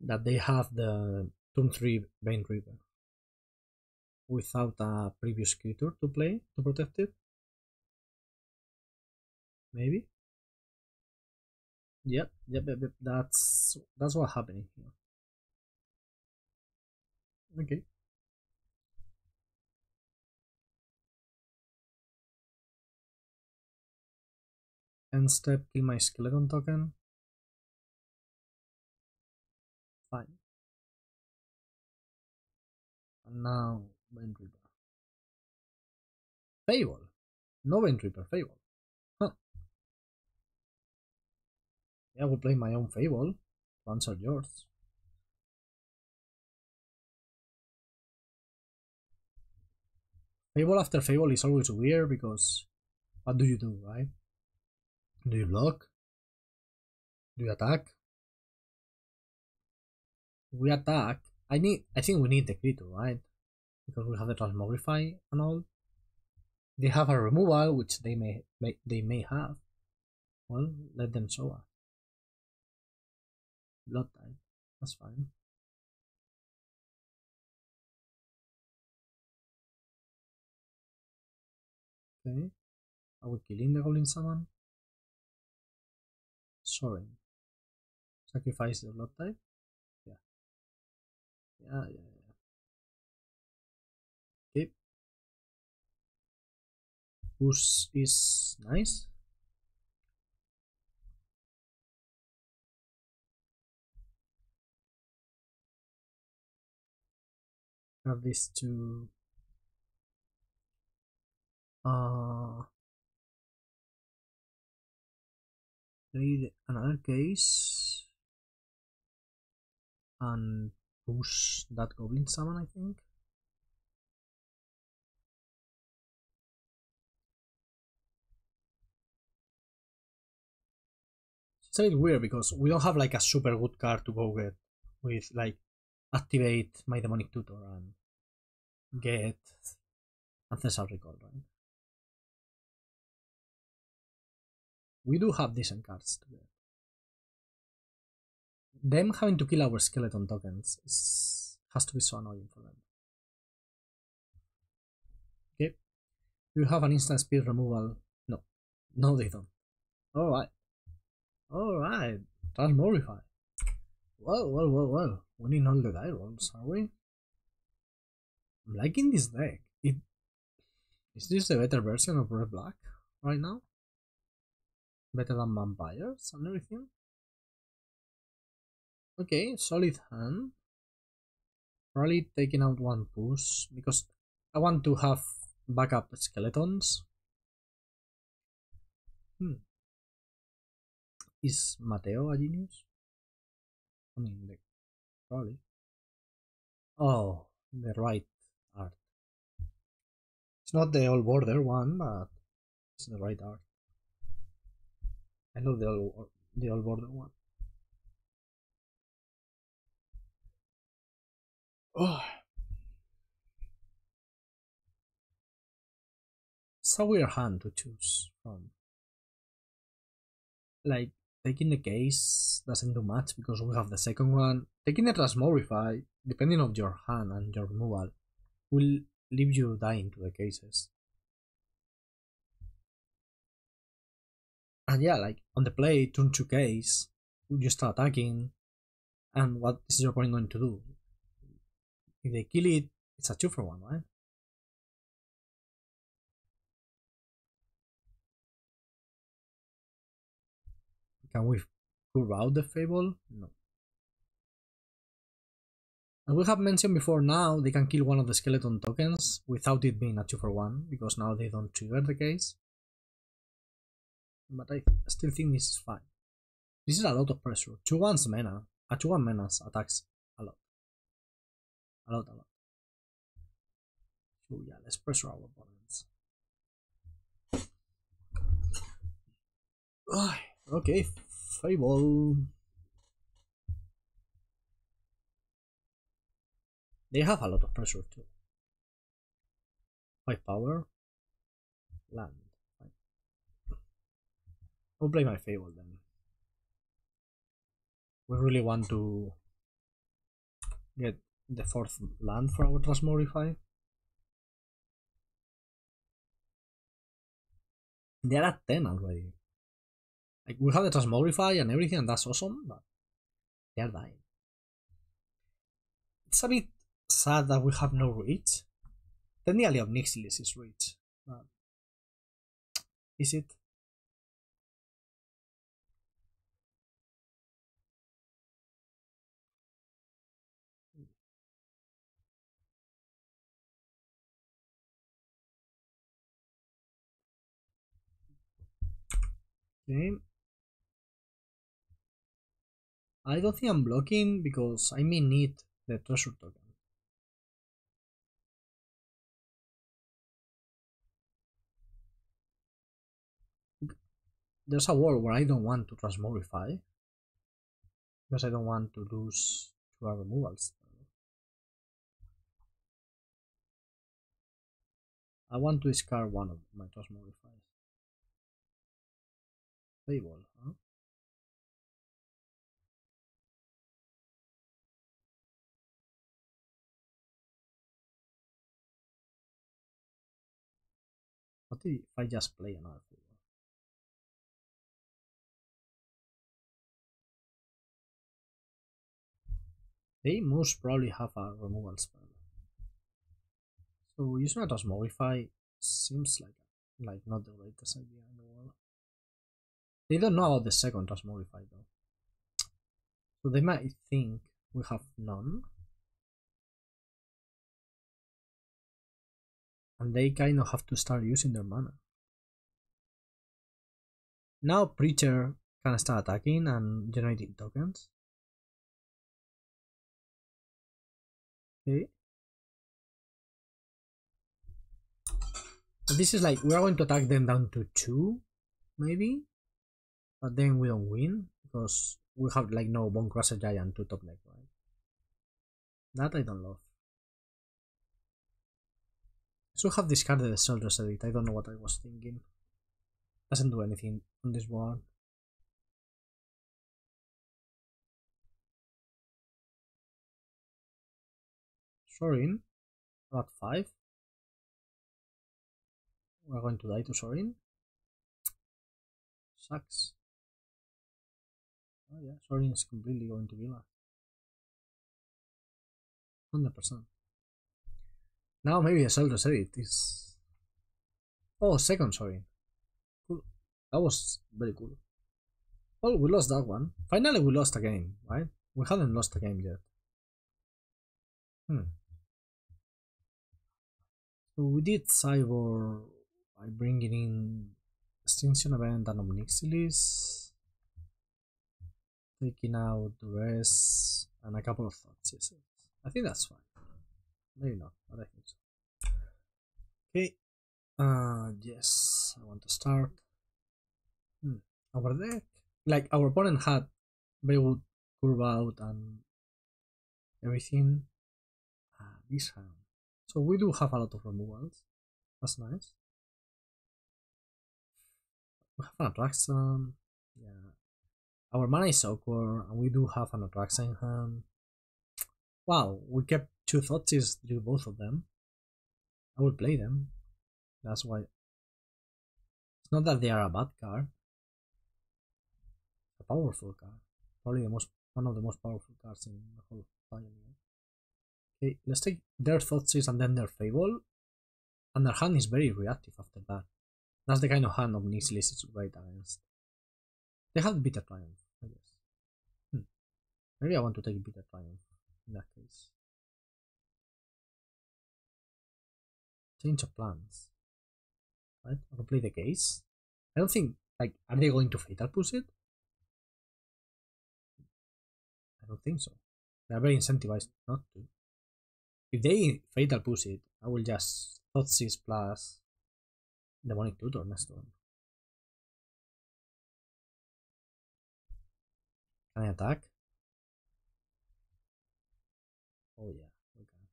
that they have the turn 3 Bane Reaper. without a previous creature to play to protect it. Maybe. Yep. That's what happening here. Okay. End step, kill my skeleton token. Fine. And now Vine Reaper. Fable. No Vine Reaper, Fable. Huh. Yeah, I will play my own Fable. Ones are yours. Fable after Fable is always weird because what do you do, right? Do you block? Do you attack? We attack. I think we need the creature, right? Because we have the Transmogrify and all. They have a removal, which they may have. Well, let them show us. Blood type. That's fine. Okay. Are we killing the Goblin Shaman? Sorry. Sacrifice the blood type? Yeah. Okay. Push is nice. Have these two. Read another case and push that Goblin Summon, I think. It's a bit weird because we don't have like a super good card to go get with like activate my demonic tutor and get ancestral recall, right? We do have decent cards to get. Them having to kill our skeleton tokens has to be so annoying for them. Okay. Do you have an instant speed removal? No. No, they don't. Alright. Alright. Transmogrify. Well. Winning all the die rolls, are we? I'm liking this deck. Is this the better version of Red Black right now? Better than vampires and everything? Okay, solid hand. Probably taking out one push because I want to have backup skeletons. Is Mateo a genius? I mean, probably. Oh, the right art. It's not the all border one, but it's the right art. I love the all border one. Oh. It's a weird hand to choose from. Like, taking the case doesn't do much because we have the second one. Taking the Transmogrify, depending on your hand and your removal, will leave you dying to the cases. And yeah, like on the play, turn 2 case, you start attacking, and what is your opponent going to do? If they kill it, it's a 2 for 1, right? Can we curve out the Fable? No. And we have mentioned before now they can kill one of the skeleton tokens without it being a 2 for 1 because now they don't trigger the case. But I still think this is fine. This is a lot of pressure. 2-1's mana. A 2-1 menace attacks a lot. A lot. So yeah, let's pressure our opponents. Okay, Fable. They have a lot of pressure too. 5 power. Land. I'll play my Fable then. We really want to get the 4th land for our Transmogrify. They're at 10 already. Like, we have the Transmogrify and everything, and that's awesome, but they're dying. It's a bit sad that we have no reach. Technically, Ob Nixilis is reach. But is it? Okay. I don't think I'm blocking because I may need the treasure token. There's a world where I don't want to Transmogrify because I don't want to lose to our removals. I want to discard one of my Transmogrifies. Fable, huh? What if I just play another Fable? They most probably have a removal spell. So using a Transmogrify seems like not the greatest idea in the world. They don't know about the second Transmogrify though. So they might think we have none. And they kind of have to start using their mana. Now Preacher can start attacking and generating tokens. Okay. This is like, we are going to attack them down to 2, maybe? But then we don't win, because we have like no Bone Crusher Giant to top deck, right? That I don't love. I should have discarded the Sulfurous Edict, I don't know what I was thinking. Doesn't do anything on this board. Sorin, at 5. We're going to die to Sorin. Sucks. Oh yeah, Sorin is completely going to kill us. 100%. Now maybe a Sulfurous Edict is... Oh, second Sorin. Cool. That was very cool. Well, we lost that one. Finally we lost a game, right? We haven't lost a game yet. So we did Cyborg by bringing in Extinction Event and Ob Nixilis, taking out Duress and a couple of Thoughtseize. I think that's fine. Maybe not, but I think so. Okay. Yes, I want to start. Our deck, like our opponent had very good curve out and everything. This hand. So we do have a lot of removals. That's nice. We have an Atraxa. Yeah. Our mana is awkward, and we do have an Atraxa in hand. Wow, we kept 2 Thoughtseize through both of them. I will play them. That's why. It's not that they are a bad card. A powerful card. Probably one of the most powerful cards in the whole Pioneer. Okay, let's take their Thoughtseize and then their Fable. And their hand is very reactive after that. That's the kind of hand Ob Nixilis is great against. They have Bitter Triumph, I guess. Maybe I want to take Bitter Triumph in that case. Change of plans. Right? I'll play the case. I don't think, like, are they going to Fatal Push it? I don't think so. They are very incentivized not to. If they Fatal Push it, I will just Thoughtseize plus Demonic Tutor next turn. Can I attack? Oh yeah, okay.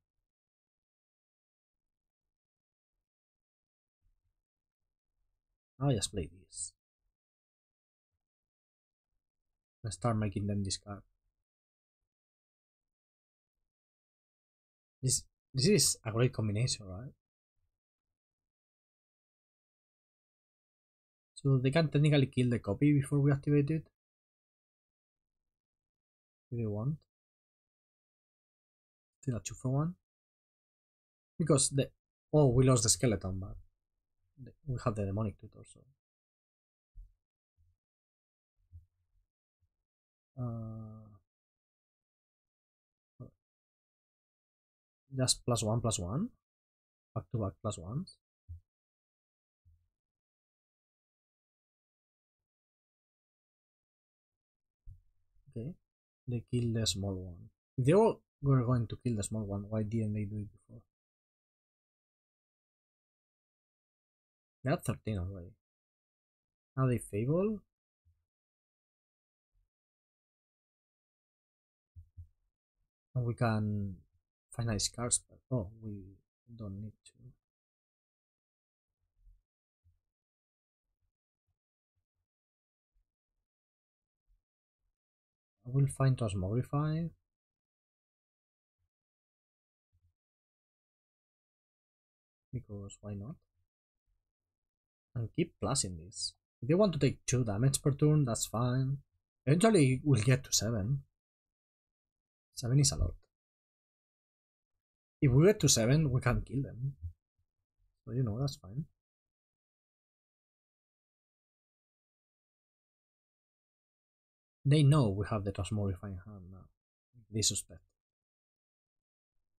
I'll just play this. And start making them discard. This is a great combination, right? So they can technically kill the copy before we activate it. If they want. Still a 2-for-1. Because the... Oh, we lost the skeleton, but we have the demonic tutor, so... Just +1/+1. Back to back +1s. Okay. They kill the small one. If they all were going to kill the small one, why didn't they do it before? They have 13 already. Now they Fable. And we can finally scars, but oh, we don't need to. I will find Transmogrify. Because why not? And keep plusing this. If they want to take 2 damage per turn, that's fine. Eventually we'll get to 7. 7 is a lot. If we get to 7, we can kill them. So you know, that's fine. They know we have the Transmogrify in hand now. They suspect.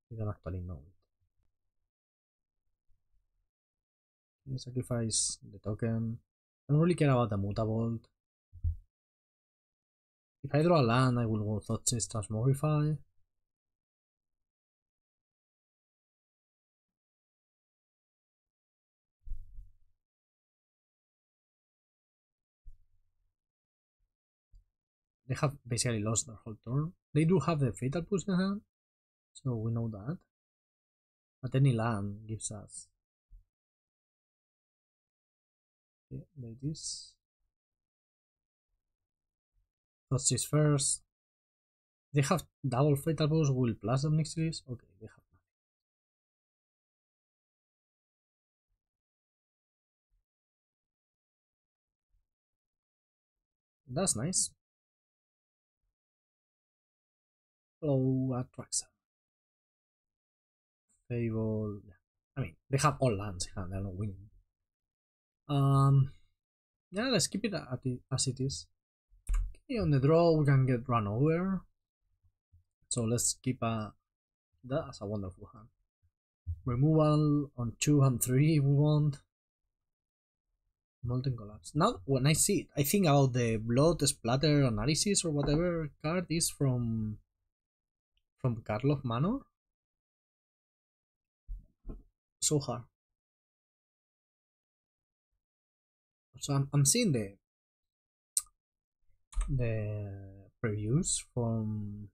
They don't actually know it. They sacrifice the token. I don't really care about the Mutavault. If I draw a land, I will go Thoughtseize Transmogrify. They have basically lost their whole turn. They do have the Fatal Push in hand, so we know that. But any land gives us... Okay, there it is. Thoughtseize first. They have double Fatal Push, will plus Ob Nixilis. Okay, they have nothing. That's nice. Hello, Atraxa. Fable. I mean, they have all lands in hand, they're not winning. Yeah, let's keep it as it is. Okay, on the draw, we can get run over. So let's keep that as a wonderful hand. Removal on 2 and 3 if we want. Molten Collapse. Now, when I see it, I think about the blood splatter analysis or whatever card is from Karlov Manor. So hard. So I'm seeing the previews from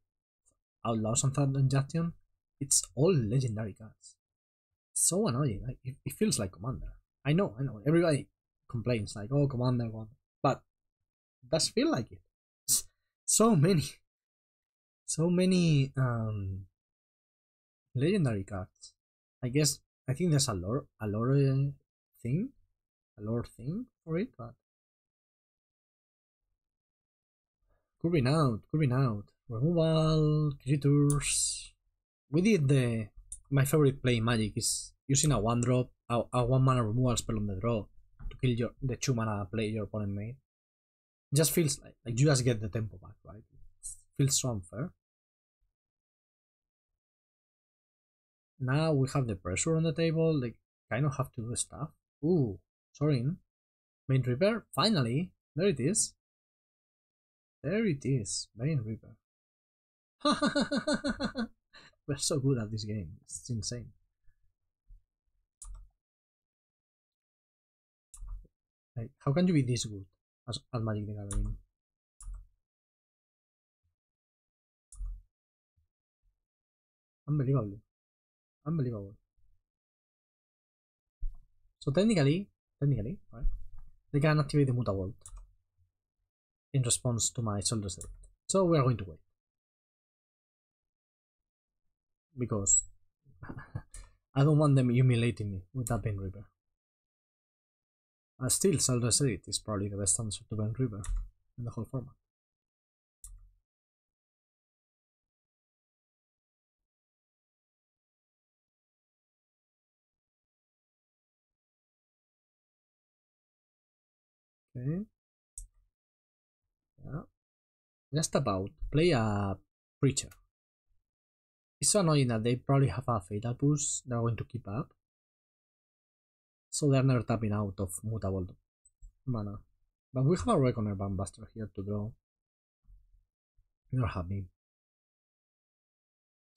Outlaws and Third Injection. It's all legendary cards. It's so annoying. Like, it feels like Commander. I know. Everybody complains like, oh, Commander one, but it does feel like it. So many legendary cards. I think there's a lore thing for it, but curving out. Removal creatures. We did my favorite play in Magic is using a 1-drop, a 1-mana removal spell on the draw to kill the 2-mana play your opponent made. It just feels like you just get the tempo back, right? It feels so unfair. Now we have the pressure on the table. They kind of have to do stuff. Ooh, Sorin. Main Reaper. Finally, there it is. Main Reaper. We're so good at this game. It's insane. Like, how can you be this good at Magic the Gathering? Unbelievable. So technically, right? They can activate the Mutavault in response to my Sulfurous Springs. So we are going to wait. Because I don't want them humiliating me with that Main Reaper. Still, Sulfurous Edit is probably the best answer to Vent Reaper in the whole format. Okay. Yeah. Just about play a Preacher. It's so annoying that they probably have a Fatal Push they're going to keep up. So they're never tapping out of Mutavault mana. But we have a Reckoner Bankbuster here to draw. You're happy.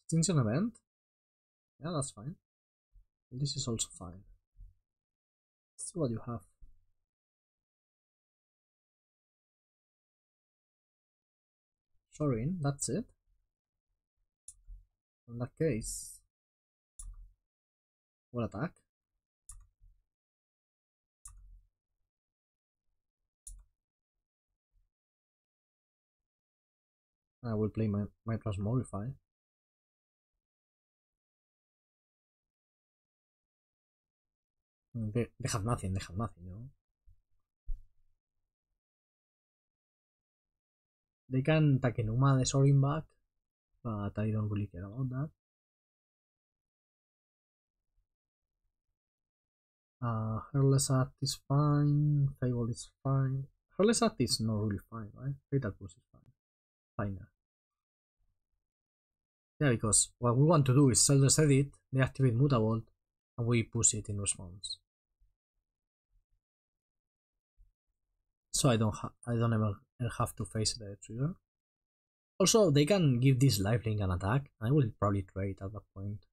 Extinction Event? Yeah, that's fine. This is also fine. Let's see what you have. Sorin, that's it. In that case, we'll attack. I will play my Transmogrify. They have nothing, you know. They can Takenuma the Sorin back, but I don't really care about that. Heartless Act is fine, Fable is fine. Heartless Act is not really fine, right? Fatal Push is fine. Finer. Yeah, because what we want to do is Sulfurous Edit, they activate Mutavault, and we push it in response. So I don't ever have to face the trigger. Also, they can give this lifelink an attack. I will probably trade at that point.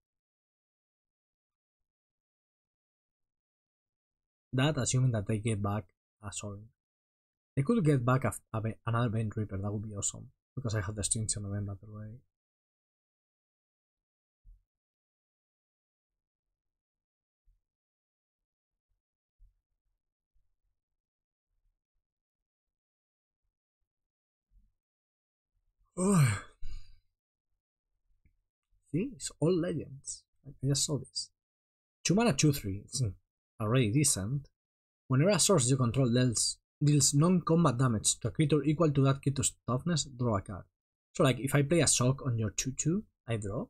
That assuming that they get back a Sorin. They could get back another Vent Reaper, that would be awesome. Because I have the Extinction Event that way. See, it's all legends. I just saw this. 2 mana 2/3, it's already decent. Whenever a source you control deals non-combat damage to a creature equal to that creature's toughness, draw a card. So like if I play a Shock on your 2/2, I draw.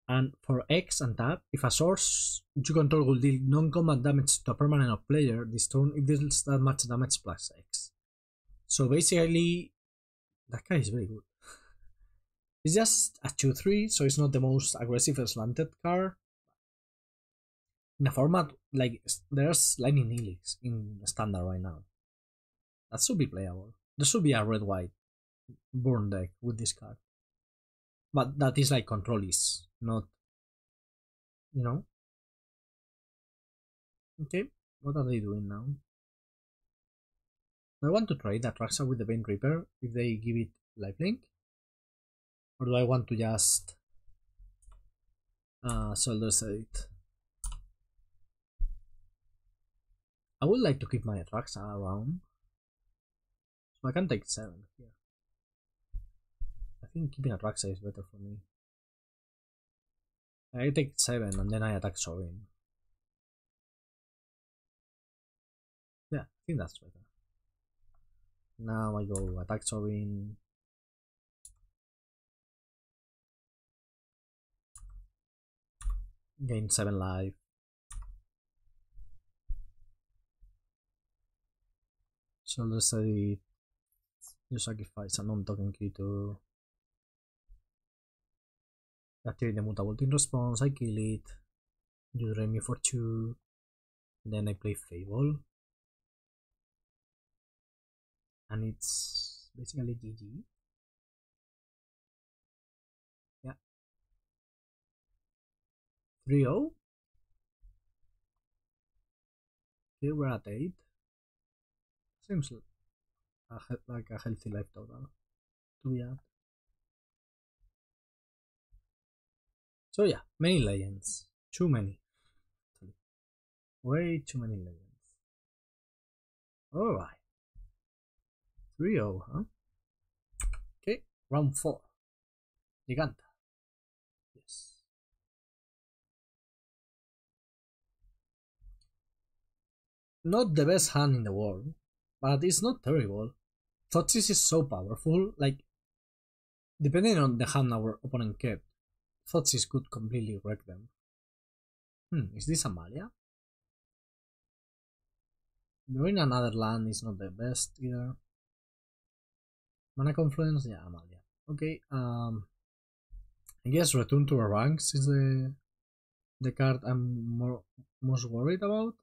And for X and tap, if a source you control will deal non-combat damage to a permanent or player, this turn it deals that much damage plus X. So basically, that card is very good. It's just a 2/3, so it's not the most aggressive slanted card. In a format like there's Lightning Helix in standard right now. That should be playable. There should be a red-white burn deck with this card. But that is like control is, not, you know. Okay, what are they doing now? Do I want to trade Atraxa with the Vent Reaper if they give it lifelink? Or do I want to just Sulfurous Edit? I would like to keep my Atraxa around. So I can take 7 here. I think keeping Atraxa is better for me. I take 7 and then I attack Sorin. Yeah, I think that's better. Now I go attack Sorin. Gain 7 life. So let's say you sacrifice a non-token creature. Activate the Mutavault in response, I kill it. You drain me for 2. Then I play Fable. And it's basically GG. Yeah. 3-0. Here we're at 8. Seems like a healthy life total to be at. So yeah, many legends. Too many. Way too many legends. Alright. 3-0, huh? Okay, round 4. Jegantha. Yes. not the best hand in the world, but it's not terrible. Thoughtseize is so powerful, like, depending on the hand our opponent kept, Thoughtseize could completely wreck them. Is this Amalia? Drawing another land is not the best either. Mana Confluence, yeah, Amalia. Okay, I guess Return to our Ranks is the card I'm most worried about.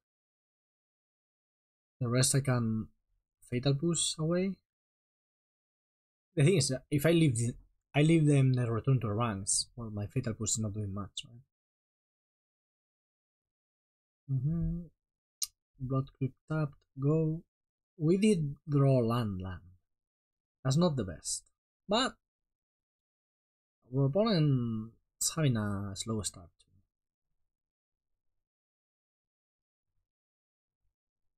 The rest I can Fatal Push away. The thing is, if I leave them the Return to our Ranks, well, my Fatal Push is not doing much, right? Blood Crypt tapped, go. We did draw land. That's not the best, but our opponent is having a slow start.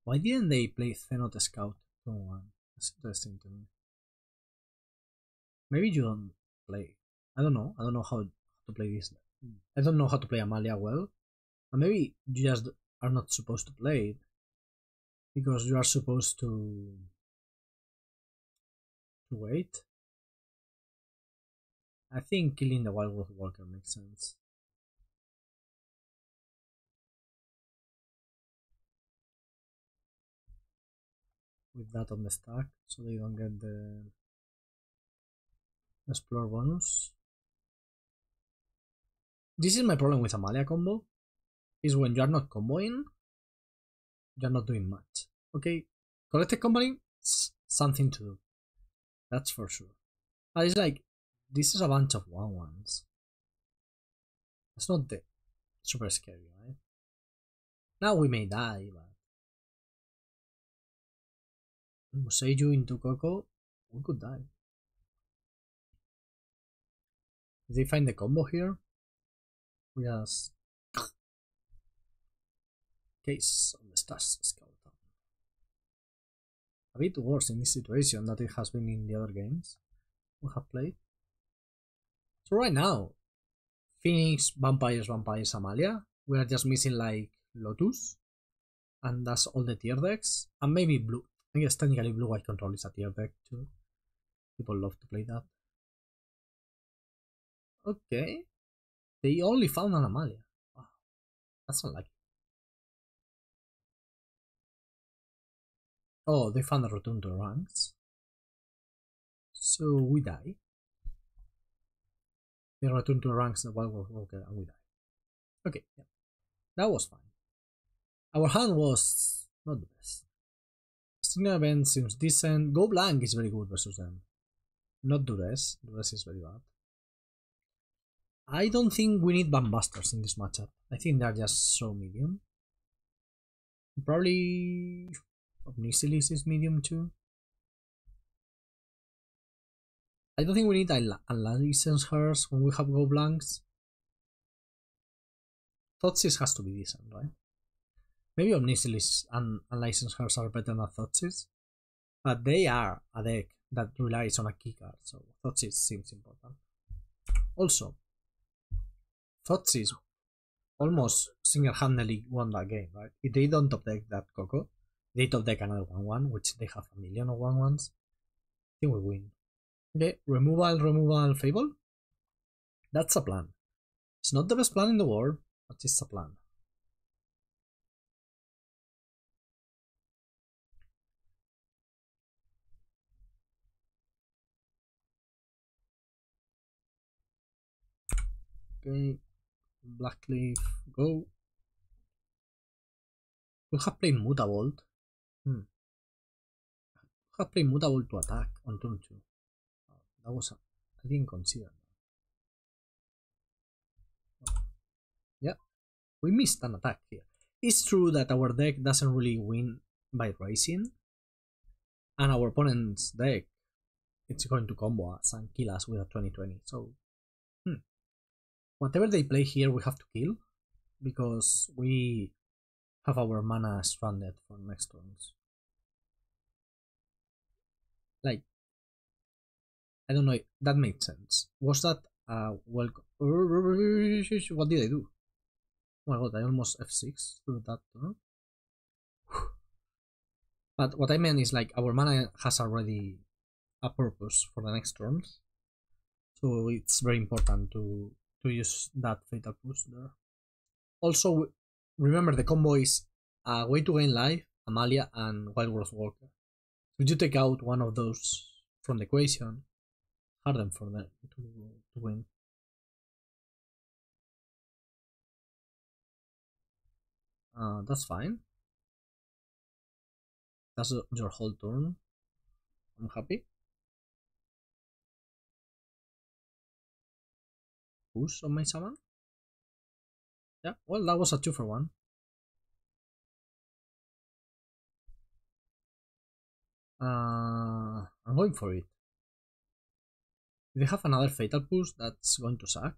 Why didn't they play Zenot Scout turn 1? That's interesting to me. Maybe you don't play. I don't know how to play this. I don't know how to play Amalia well. And maybe you just are not supposed to play it. Because you are supposed to wait. I think killing the Wild Wolf Walker makes sense. With that on the stack, so they don't get the Explore bonus. This is my problem with Amalia combo, is when you are not comboing, you are not doing much. Okay, Collected Company, something to do. That's for sure. But it's like, this is a bunch of 1/1s. It's not the super scary, right? Now we may die, but Museiju into Coco, we could die. If they find the combo here, we just case on the Stars Skeleton. A bit worse in this situation than it has been in the other games we have played. So right now, Phoenix, Vampires, Amalia. We are just missing like Lotus, and that's all the tier decks, and maybe Blue. I guess technically Blue White Control is a tier deck too. People love to play that. Okay, they only found an Amalia. Wow, that's unlucky. Oh, they found a Return to Ranks. So we die. They return to ranks the Wild Wolf Walker and we die. Okay, yeah. That was fine. Our hand was not the best. Extinction Event seems decent. Go Blank is very good versus them. Not Duress. Duress is very bad. I don't think we need Bankbusters in this matchup. I think they're just so medium. Probably Ob Nixilis is medium too. I don't think we need Unlicensed Hearts when we have Go Blanks. Thoughtseize has to be decent, right? Maybe Ob Nixilis and Unlicensed Hearts are better than Thoughtseize, but they are a deck that relies on a keycard, so Thoughtseize seems important. Also, Thoughtseize almost single-handedly won that game, right? If they don't top deck that Coco, they top deck another 1/1, which they have a million of 1/1s, I think we win. Okay, removal, Fable. That's a plan. It's not the best plan in the world, but it's a plan. Okay, Blackcleave, go. Could have played Mutavault. Could have played Mutavault to attack on turn 2. That was I didn't consider that. Yeah, we missed an attack here. It's true that our deck doesn't really win by racing, and our opponent's deck it's going to combo us and kill us with a 20/20. So whatever they play here we have to kill, because we have our mana stranded for next turns. Like, I don't know, that made sense. Was that welcome? What did I do? Oh my god, I almost F6 through that turn. But what I meant is like our mana has already a purpose for the next turns, so it's very important to use that fatal push there. Also, remember the combo is a way to gain life, Amalia, and Wild Growth Walker. If you take out one of those from the equation, harder for them to win. That's fine. That's your whole turn. I'm happy. Push on my summon? Yeah, well, that was a 2 for 1. I'm going for it. If they have another fatal push, that's going to suck.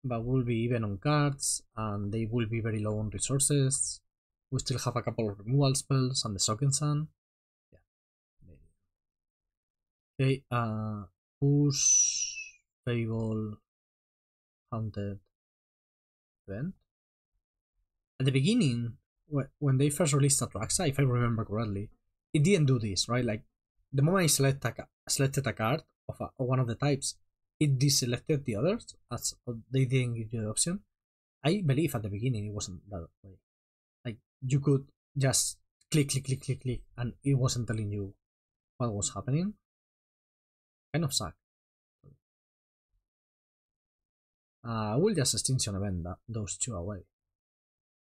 But we'll be even on cards, and they will be very low on resources. We still have a couple of removal spells and the Sokenzan. Yeah. Okay, push, Fable, Haunted, Event. At the beginning, when they first released Atraxa, if I remember correctly, it didn't do this, right? Like, the moment I selected a card of one of the types, it deselected the others, as they didn't give you the option. I believe at the beginning it wasn't that way. Like, you could just click, and it wasn't telling you what was happening. Kind of sucked. I will just Extinction Event those two away.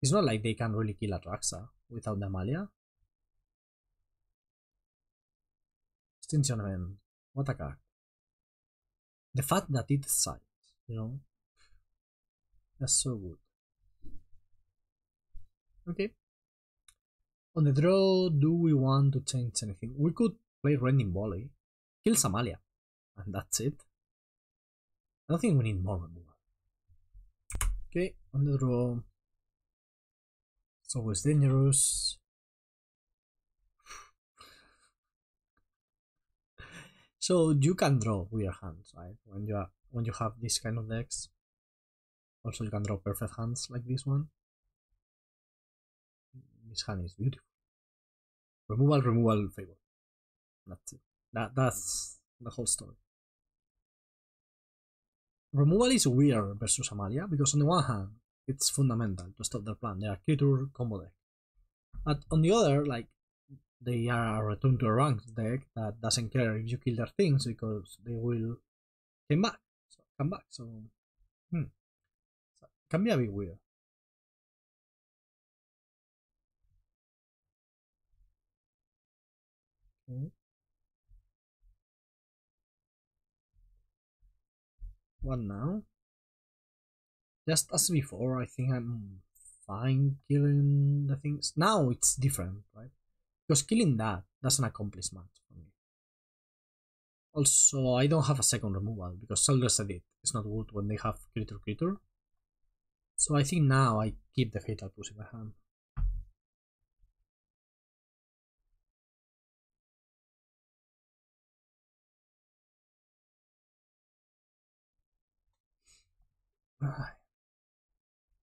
It's not like they can really kill Atraxa without the Amalia. Extinction Event. What a card. The fact that it sides, you know? That's so good. Okay. On the draw, do we want to change anything? We could play Rending Volley, kill Amalia, and that's it. I don't think we need more removal. Okay, on the draw. It's always dangerous. So you can draw weird hands, right? When you have this kind of decks. Also, you can draw perfect hands like this one. This hand is beautiful. Removal, Fable. That's it. That's the whole story. Removal is weird versus Amalia because on the one hand, it's fundamental to stop their plan. They are creature combo deck. But on the other, like, they are a return to a ranks deck that doesn't care if you kill their things because they will come back. So it can be a bit weird. Okay. What now? Just as before, I think I'm fine killing the things. Now it's different, right? Because killing that's an accomplishment for me. Also, I don't have a second removal because Sulfurous Edit is not good when they have creature. So I think now I keep the fatal push in my hand.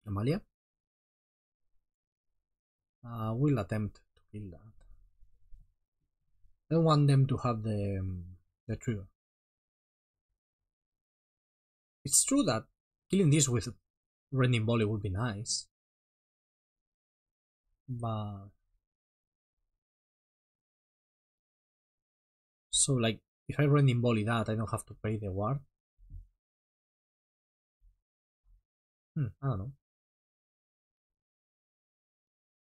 Amalia? We'll attempt to kill that. I don't want them to have the trigger. It's true that killing this with Rending Volley would be nice. But... So, like, if I Rending Volley that, I don't have to pay the ward. I don't know.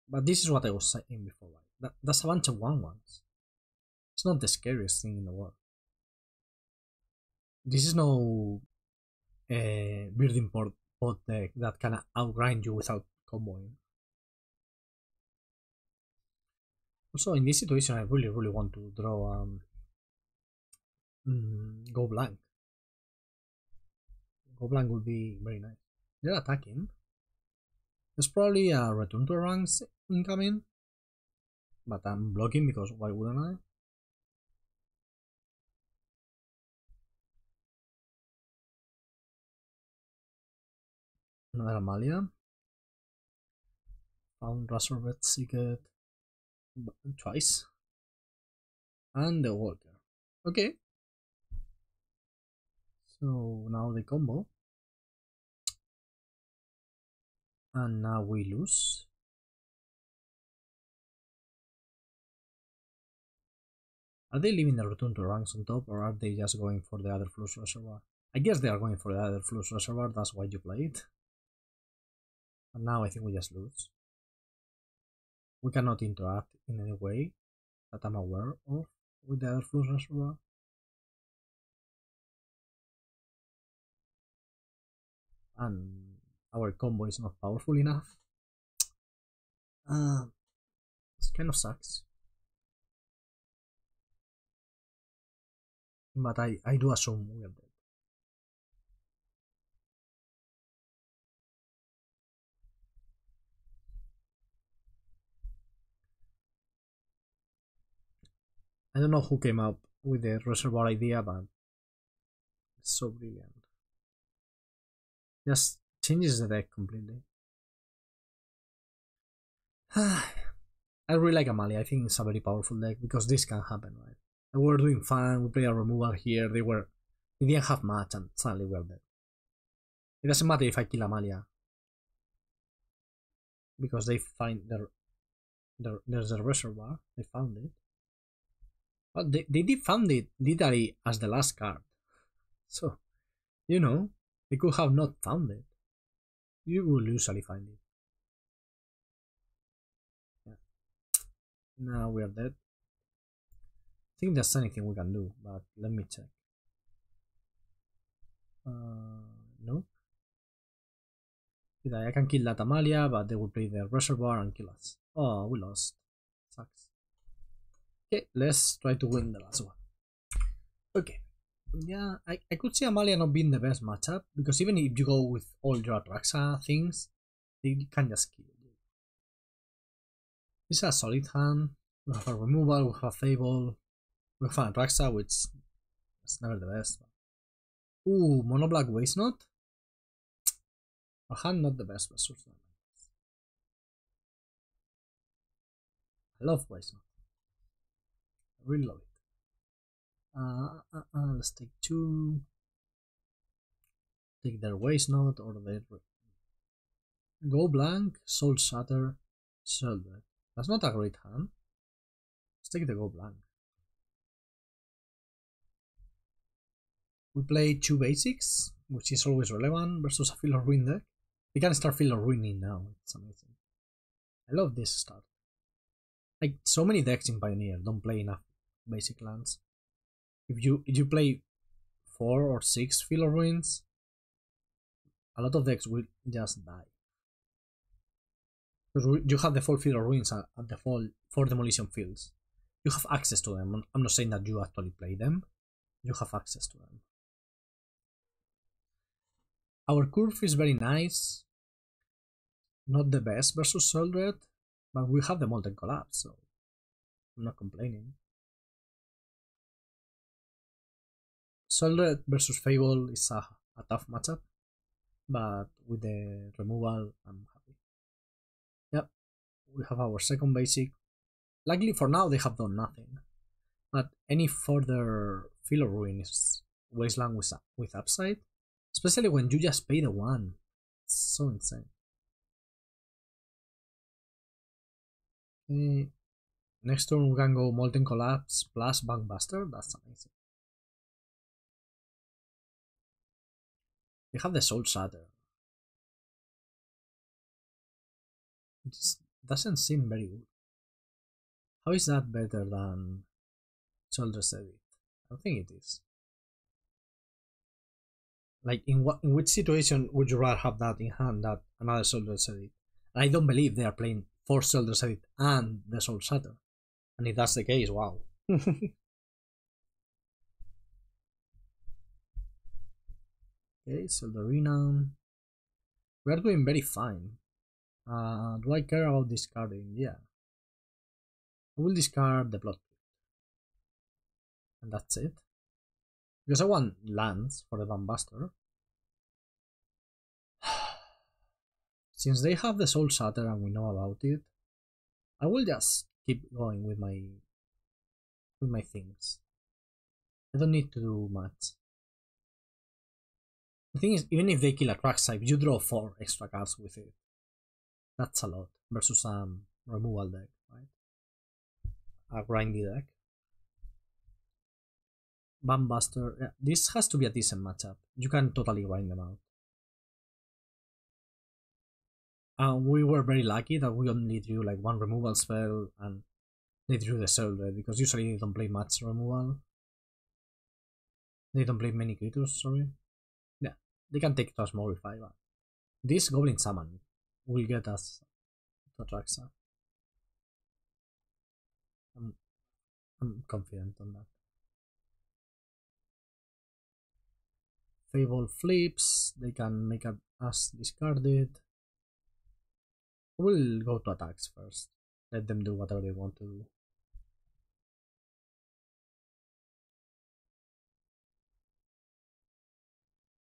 But this is what I was saying before. Like, that's a bunch of 1/1s. It's not the scariest thing in the world. This is no building pot deck that can outgrind you without comboing. Also, in this situation, I really want to draw go blank. Go blank would be very nice. They're attacking. There's probably a return to ranks incoming, but I'm blocking because why wouldn't I? Another Amalia. Found Razorback Secret. twice. And the Walker. Okay. So now the combo. And now we lose. Are they leaving the return to ranks on top, or are they just going for the other Flux Reservoir? I guess they are going for the other Flux Reservoir, that's why you play it. And now I think we just lose. We cannot interact in any way that I'm aware of with the other Flux Reservoir. And our combo is not powerful enough. It kind of sucks. But I do assume we are dead. I don't know who came up with the reservoir idea, but it's so brilliant. Just changes the deck completely. I really like Amalia. I think it's a very powerful deck because this can happen, right? We were doing fine, we played a removal here, they didn't have much and suddenly we're dead. It doesn't matter if I kill Amalia. Because they find there's a reservoir, they found it. But they did found it literally as the last card. So, you know, they could have not found it. You will usually find it. Yeah. Now we are dead. I think there's anything we can do, but let me check. No. I can kill that Amalia, but they will play the reservoir and kill us. Oh, we lost. Sucks. Okay, let's try to win the last one. Okay. Yeah, I could see Amalia not being the best matchup, because even if you go with all your Atraxa things, they can just kill you. This is a solid hand. We have a removal, we have a Fable, we have an Atraxa, which is never the best. Ooh, Mono Black Waste Note? Our hand not the best versus them. I love Waste Note. I really love it. Let's take two. Take their Waste Note or their Go Blank, Soul Shatter, Sheoldred. That's not a great hand. Let's take the Go Blank. We play two basics, which is always relevant versus a Field of Ruin deck. We can start Field of Ruining now, it's amazing. I love this start. Like, so many decks in Pioneer don't play enough basic lands. If you play 4 or 6 Field of Ruins, a lot of decks will just die. Because you have the 4 Field of Ruins at default 4 Demolition Fields. You have access to them. I'm not saying that you actually play them. You have access to them. Our curve is very nice. Not the best versus Sheoldred, but we have the Molten Collapse, so I'm not complaining. Sheoldred versus Fable is a tough matchup, but with the removal, I'm happy. Yep, we have our second basic. Luckily for now, they have done nothing, but any further Field of Ruin is Wasteland with upside, especially when you just pay the 1. It's so insane. Okay. Next turn we can go Molten Collapse plus Bankbuster. That's amazing. They have the Soul Shatter. It just doesn't seem very good. How is that better than Sheoldred's Edict? I don't think it is. Like, in which situation would you rather have that in hand than another Sheoldred's Edict? I don't believe they are playing 4 Sheoldred's Edict and the Soul Shatter. And if that's the case, wow. Okay, Sheoldred. We are doing very fine. Do I care about discarding? Yeah. I will discard the Blood Crypt. And that's it. Because I want lands for the Bankbuster. Since they have the Soul Shatter and we know about it, I will just keep going with my things. I don't need to do much. The thing is, even if they kill Atraxa, if you draw 4 extra cards with it, that's a lot versus removal deck, right? A grindy deck. Bankbuster, yeah, this has to be a decent matchup. You can totally grind them out. We were very lucky that we only drew like 1 removal spell and they drew the Sheoldred, because usually they don't play much removal. They don't play many creatures, sorry. Yeah, they can take Transmogrify, but this Goblin Summon will get us to Atraxa. I'm confident on that. Fable flips, they can make us discarded. We'll go to attacks first. Let them do whatever they want to do.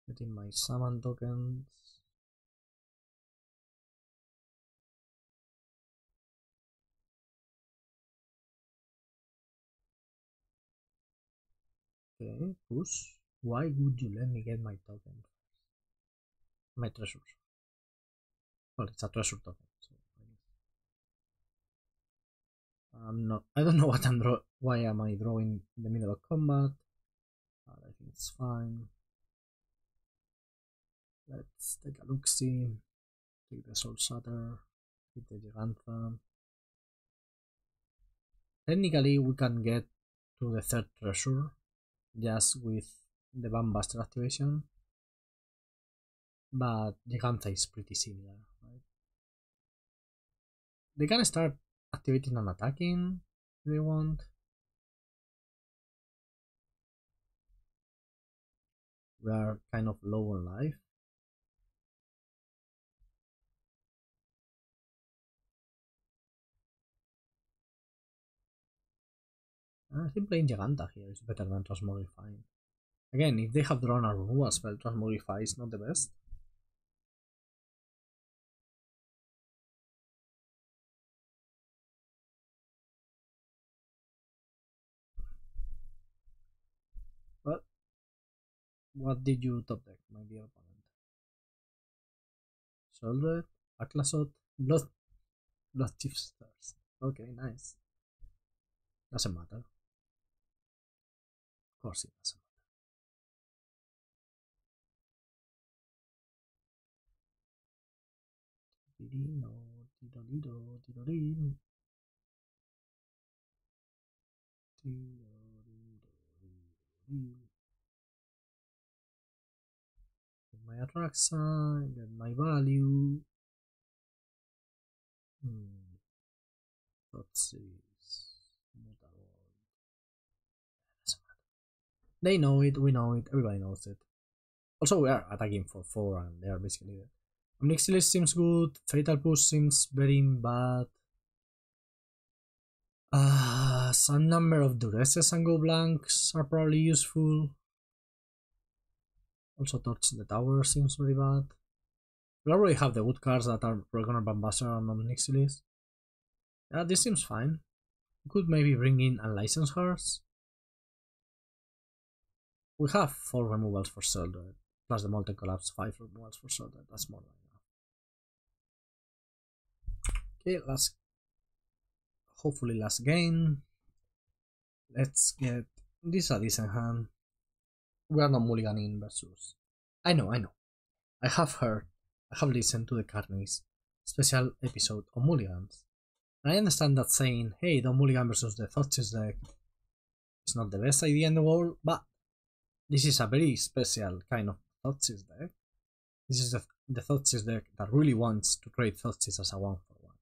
Getting my summon tokens. Okay, push. Why would you let me get my token first? My treasure. Well, it's a treasure token. So I don't know what why am I drawing in the middle of combat. But I think it's fine. Let's take a look-see. Take the Soul Shatter. Hit the Jegantha. Technically, we can get to the 3rd treasure just with the Bankbuster activation, but Jegantha is pretty similar, right? They can start activating and attacking if they want. We are kind of low on life. I think playing Jegantha here is better than Transmogrifying. Again, if they have drawn a removal spell, Transmogrify is not the best. But what did you top deck, my dear opponent? Sheoldred, Aklasot, Blood Chiefsters. Okay, nice. Doesn't matter. Of course it doesn't matter. Get my Atraxa, get my value. Thoughtseize, Mutavault. Doesn't matter. They know it, we know it, everybody knows it. Also, we are attacking for 4 and they are basically dead. Ob Nixilis seems good, Fatal Push seems very bad. Some number of Duresses and Go Blanks are probably useful. Also, Torch the Tower seems very bad. We already have the wood cards that are Reckoner Bankbuster and Ob Nixilis. Yeah, this seems fine. We could maybe bring in Unlicensed Hearts. We have 4 removals for Sheoldred, plus the Molten Collapse, 5 removals for Sheoldred. That's more than enough. Okay, hopefully last game. Let's get this a decent hand. We are not mulliganing versus. I know. I have listened to the Carney's special episode on mulligans. And I understand that saying, hey, don't mulligan versus the Thoughtseize deck is not the best idea in the world, but this is a very special kind of Thoughtseize deck. This is the Thoughtseize deck that really wants to trade Thoughtseize as a 1-for-1.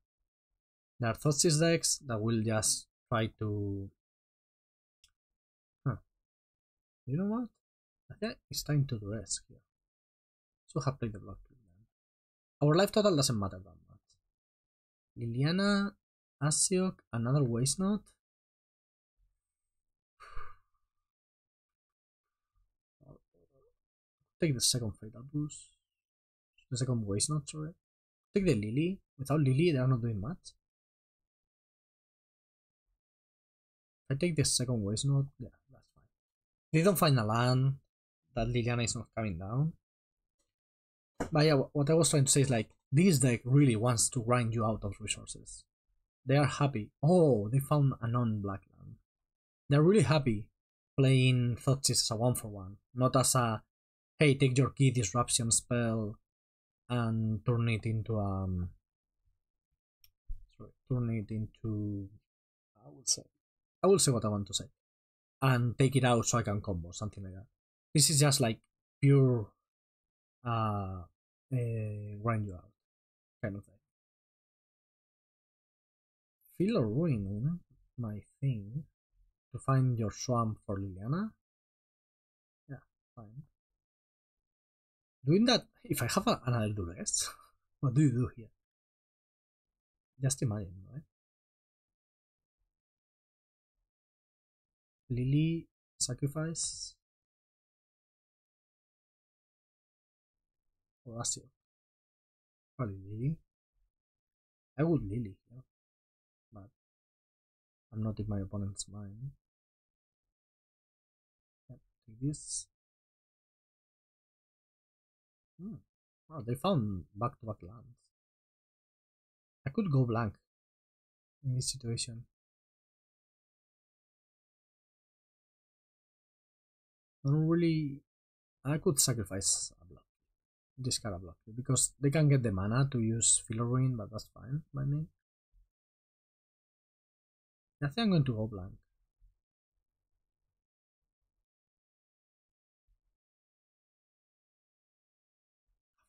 There are Thoughtseize decks that will just try to... You know what? I think it's time to Duress here. So have played the Blood Crypt then. Our life total doesn't matter that much. Liliana, Asiok, another Waste Note. Take the second Fatal Boost. The second Waste Note, sorry. Take the Lily. Without Lily, they are not doing much. I take the second waste node, yeah, that's fine. They don't find a land, that Liliana is not coming down. But yeah, what I was trying to say is like, this deck really wants to grind you out of resources. They are happy. Oh, they found a non-black land. They're really happy playing Thoughtseize as a 1-for-1, not as a, hey, take your key disruption spell and turn it into I will say what I want to say, and take it out so I can combo, something like that. This is just like pure grind you out kind of thing. Feel or ruin my thing to find your swamp for Liliana. Yeah, fine. Doing that, if I have another Duress, what do you do here? Just imagine, right? Lily, sacrifice. Or Asio. Probably Lily. I would Lily, yeah. But I'm not in my opponent's mind. Yep, take this. Wow, they found back-to-back lands. I could go blank in this situation. I don't really. I could sacrifice a block. Discard a block because they can get the mana to use Filler Ruin, but that's fine by me. I think I'm going to go blank.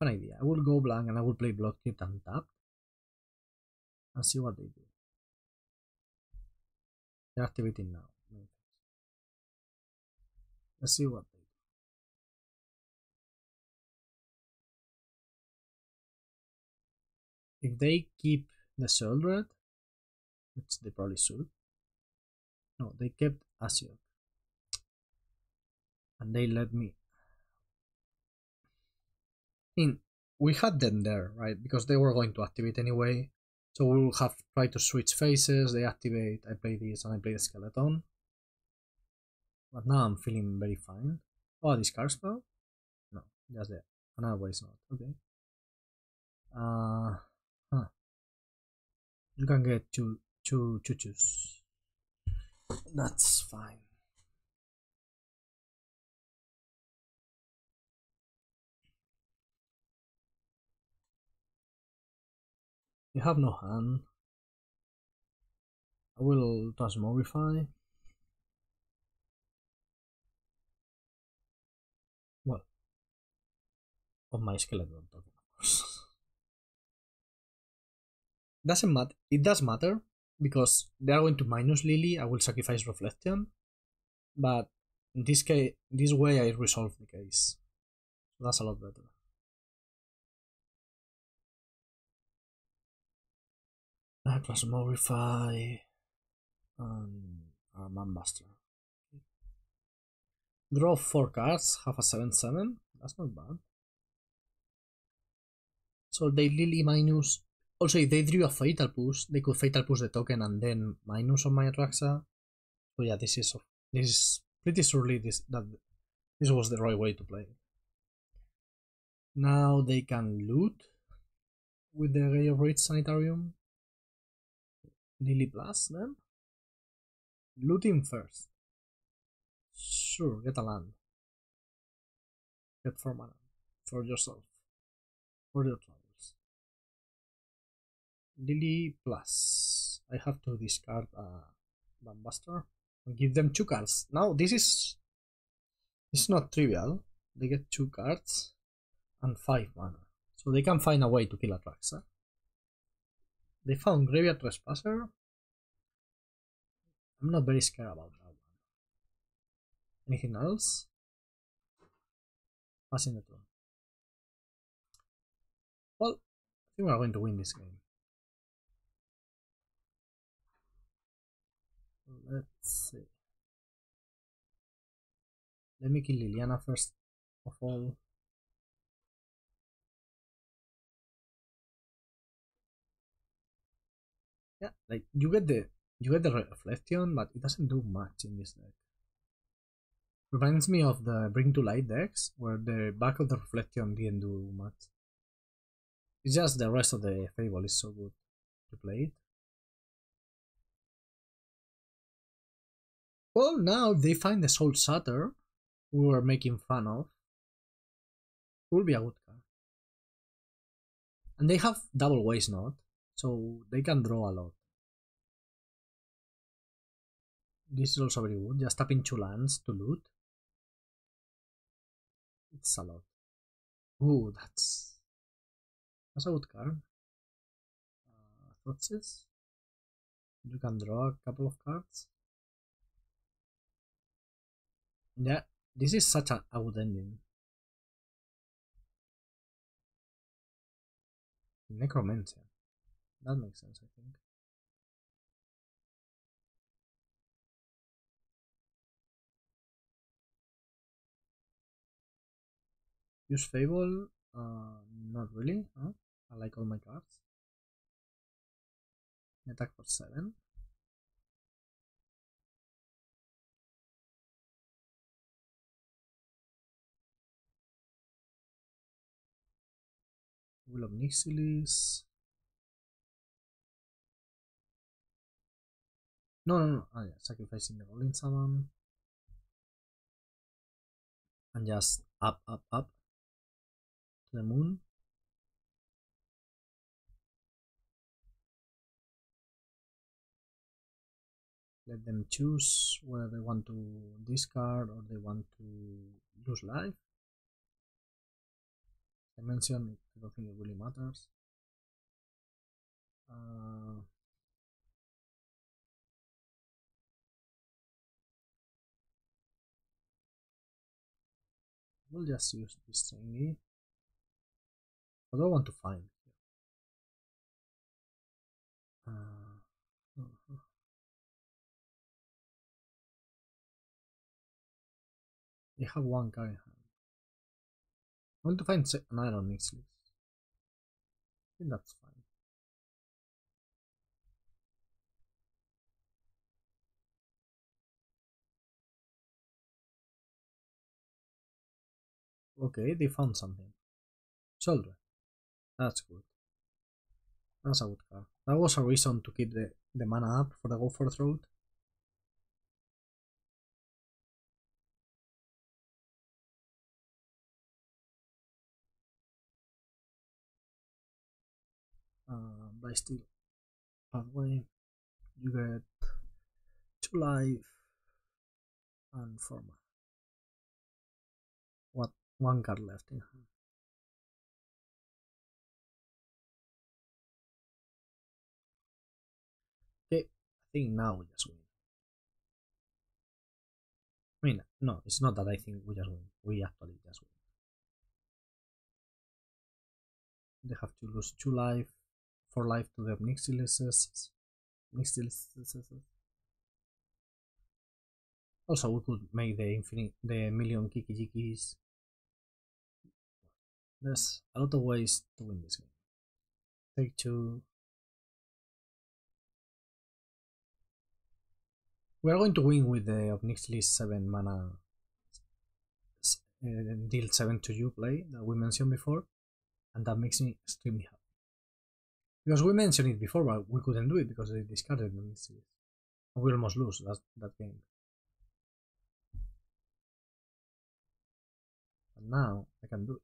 I have an idea. I will go blank and I will play Blood Crypt and tap and see what they do. They're activating now. Let's see what they do. If they keep the Sheoldred, which they probably should. No, they kept Asio. And they let me. We had them there, right? Because they were going to activate anyway. So we will have tried to switch phases. They activate, I play this and I play the skeleton. But now I'm feeling very fine. Oh, discard spell? No, just there. Another way is not. Okay. You can get two choose. That's fine. You have no hand. I will Transmogrify. Well, of my skeleton token, of course. Doesn't matter. It does matter because they are going to minus Lily. I will sacrifice Reflection, but in this case, this way I resolve the case. So that's a lot better. Transmogrify and Bankbuster. Draw 4 cards, have a 7/7. That's not bad. So they Lily minus. Also, if they drew a Fatal Push, they could Fatal Push the token and then minus on my Atraxa. So yeah, this is pretty surely this was the right way to play. Now they can loot with the Ray of Rage Sanitarium. Lily plus them. Looting first. Sure, get a land. Get 4 mana for yourself. For your travels. Lily plus. I have to discard a Bankbuster and give them 2 cards. Now this is not trivial. They get 2 cards and 5 mana. So they can find a way to kill Atraxa. They found Graveyard Trespasser. I'm not very scared about that one. Anything else? Passing the turn. Well, I think we are going to win this game. Let's see. Let me kill Liliana first of all. Yeah, like you get You get the Reflection, but it doesn't do much in this deck. Reminds me of the Bring to Light decks, where the back of the Reflection didn't do much. It's just the rest of the Fable is so good to play it. Well, now if they find the Soul Shatter, we were making fun of, it will be a good card. And they have double Waste Knot, so they can draw a lot. This is also very good, just tapping 2 lands to loot. It's a lot. Ooh, that's a good card. Thoughtseize. You can draw a couple of cards. Yeah, this is such a good ending. Necromancer. That makes sense, I think. Use Fable? Not really. Huh? I like all my cards. Attack for 7. Ob Nixilis. No. Ah, yeah, sacrificing the Rolling Summon. And just up to the moon. Let them choose whether they want to discard or they want to lose life. I mentioned I don't think it really matters. We'll just use this thingy. What do I want to find? They have one card in hand. I want to find an Iron Nixilis. I think that's fine. Okay, they found something. Sheoldred. That's good. That's a good card. That was a reason to keep the mana up for the Go for Throat. Blightstep Pathway. You get 2 life and 4 mana. What? 1 card left in hand. Okay, I think now we just win. I mean, no, it's not that I think we just win. We actually just win. They have to lose 2 life, 4 life to the Ob Nixilis. Also, we could make the million Kiki Jikis. There's a lot of ways to win this game. Take 2. We are going to win with the Ob Nixilis 7 mana deal 7 to you play that we mentioned before, and that makes me extremely happy. Because we mentioned it before, but we couldn't do it because they discarded the Nixilis. And we almost lose that game. And now I can do it.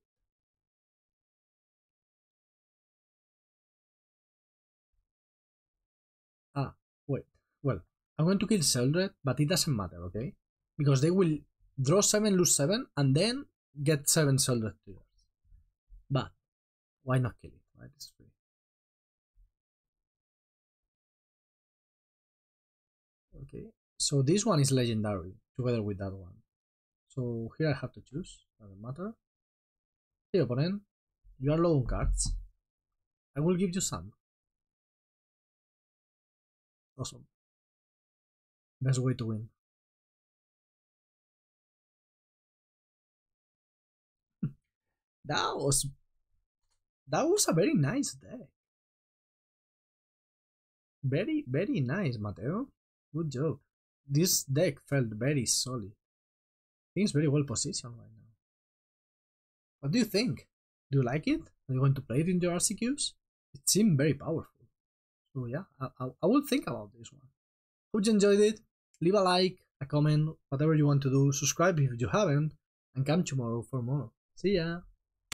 Ah, wait. Well, I'm going to kill Sheoldred, but it doesn't matter, okay? Because they will draw 7, lose 7, and then get 7 Sheoldred to yours. But why not kill it, right? It's free. Okay, so this one is legendary together with that one. So here I have to choose, doesn't matter. Hey opponent, you are low on cards. I will give you some. Awesome. Best way to win. That was a very nice deck. Very, very nice, Mateo. Good job. This deck felt very solid. I think it's very well positioned right now. What do you think? Do you like it? Are you going to play it in your RCQs? It seemed very powerful. So yeah, I will think about this one. Hope you enjoyed it. Leave a like, a comment, whatever you want to do. Subscribe if you haven't, and come tomorrow for more. See ya!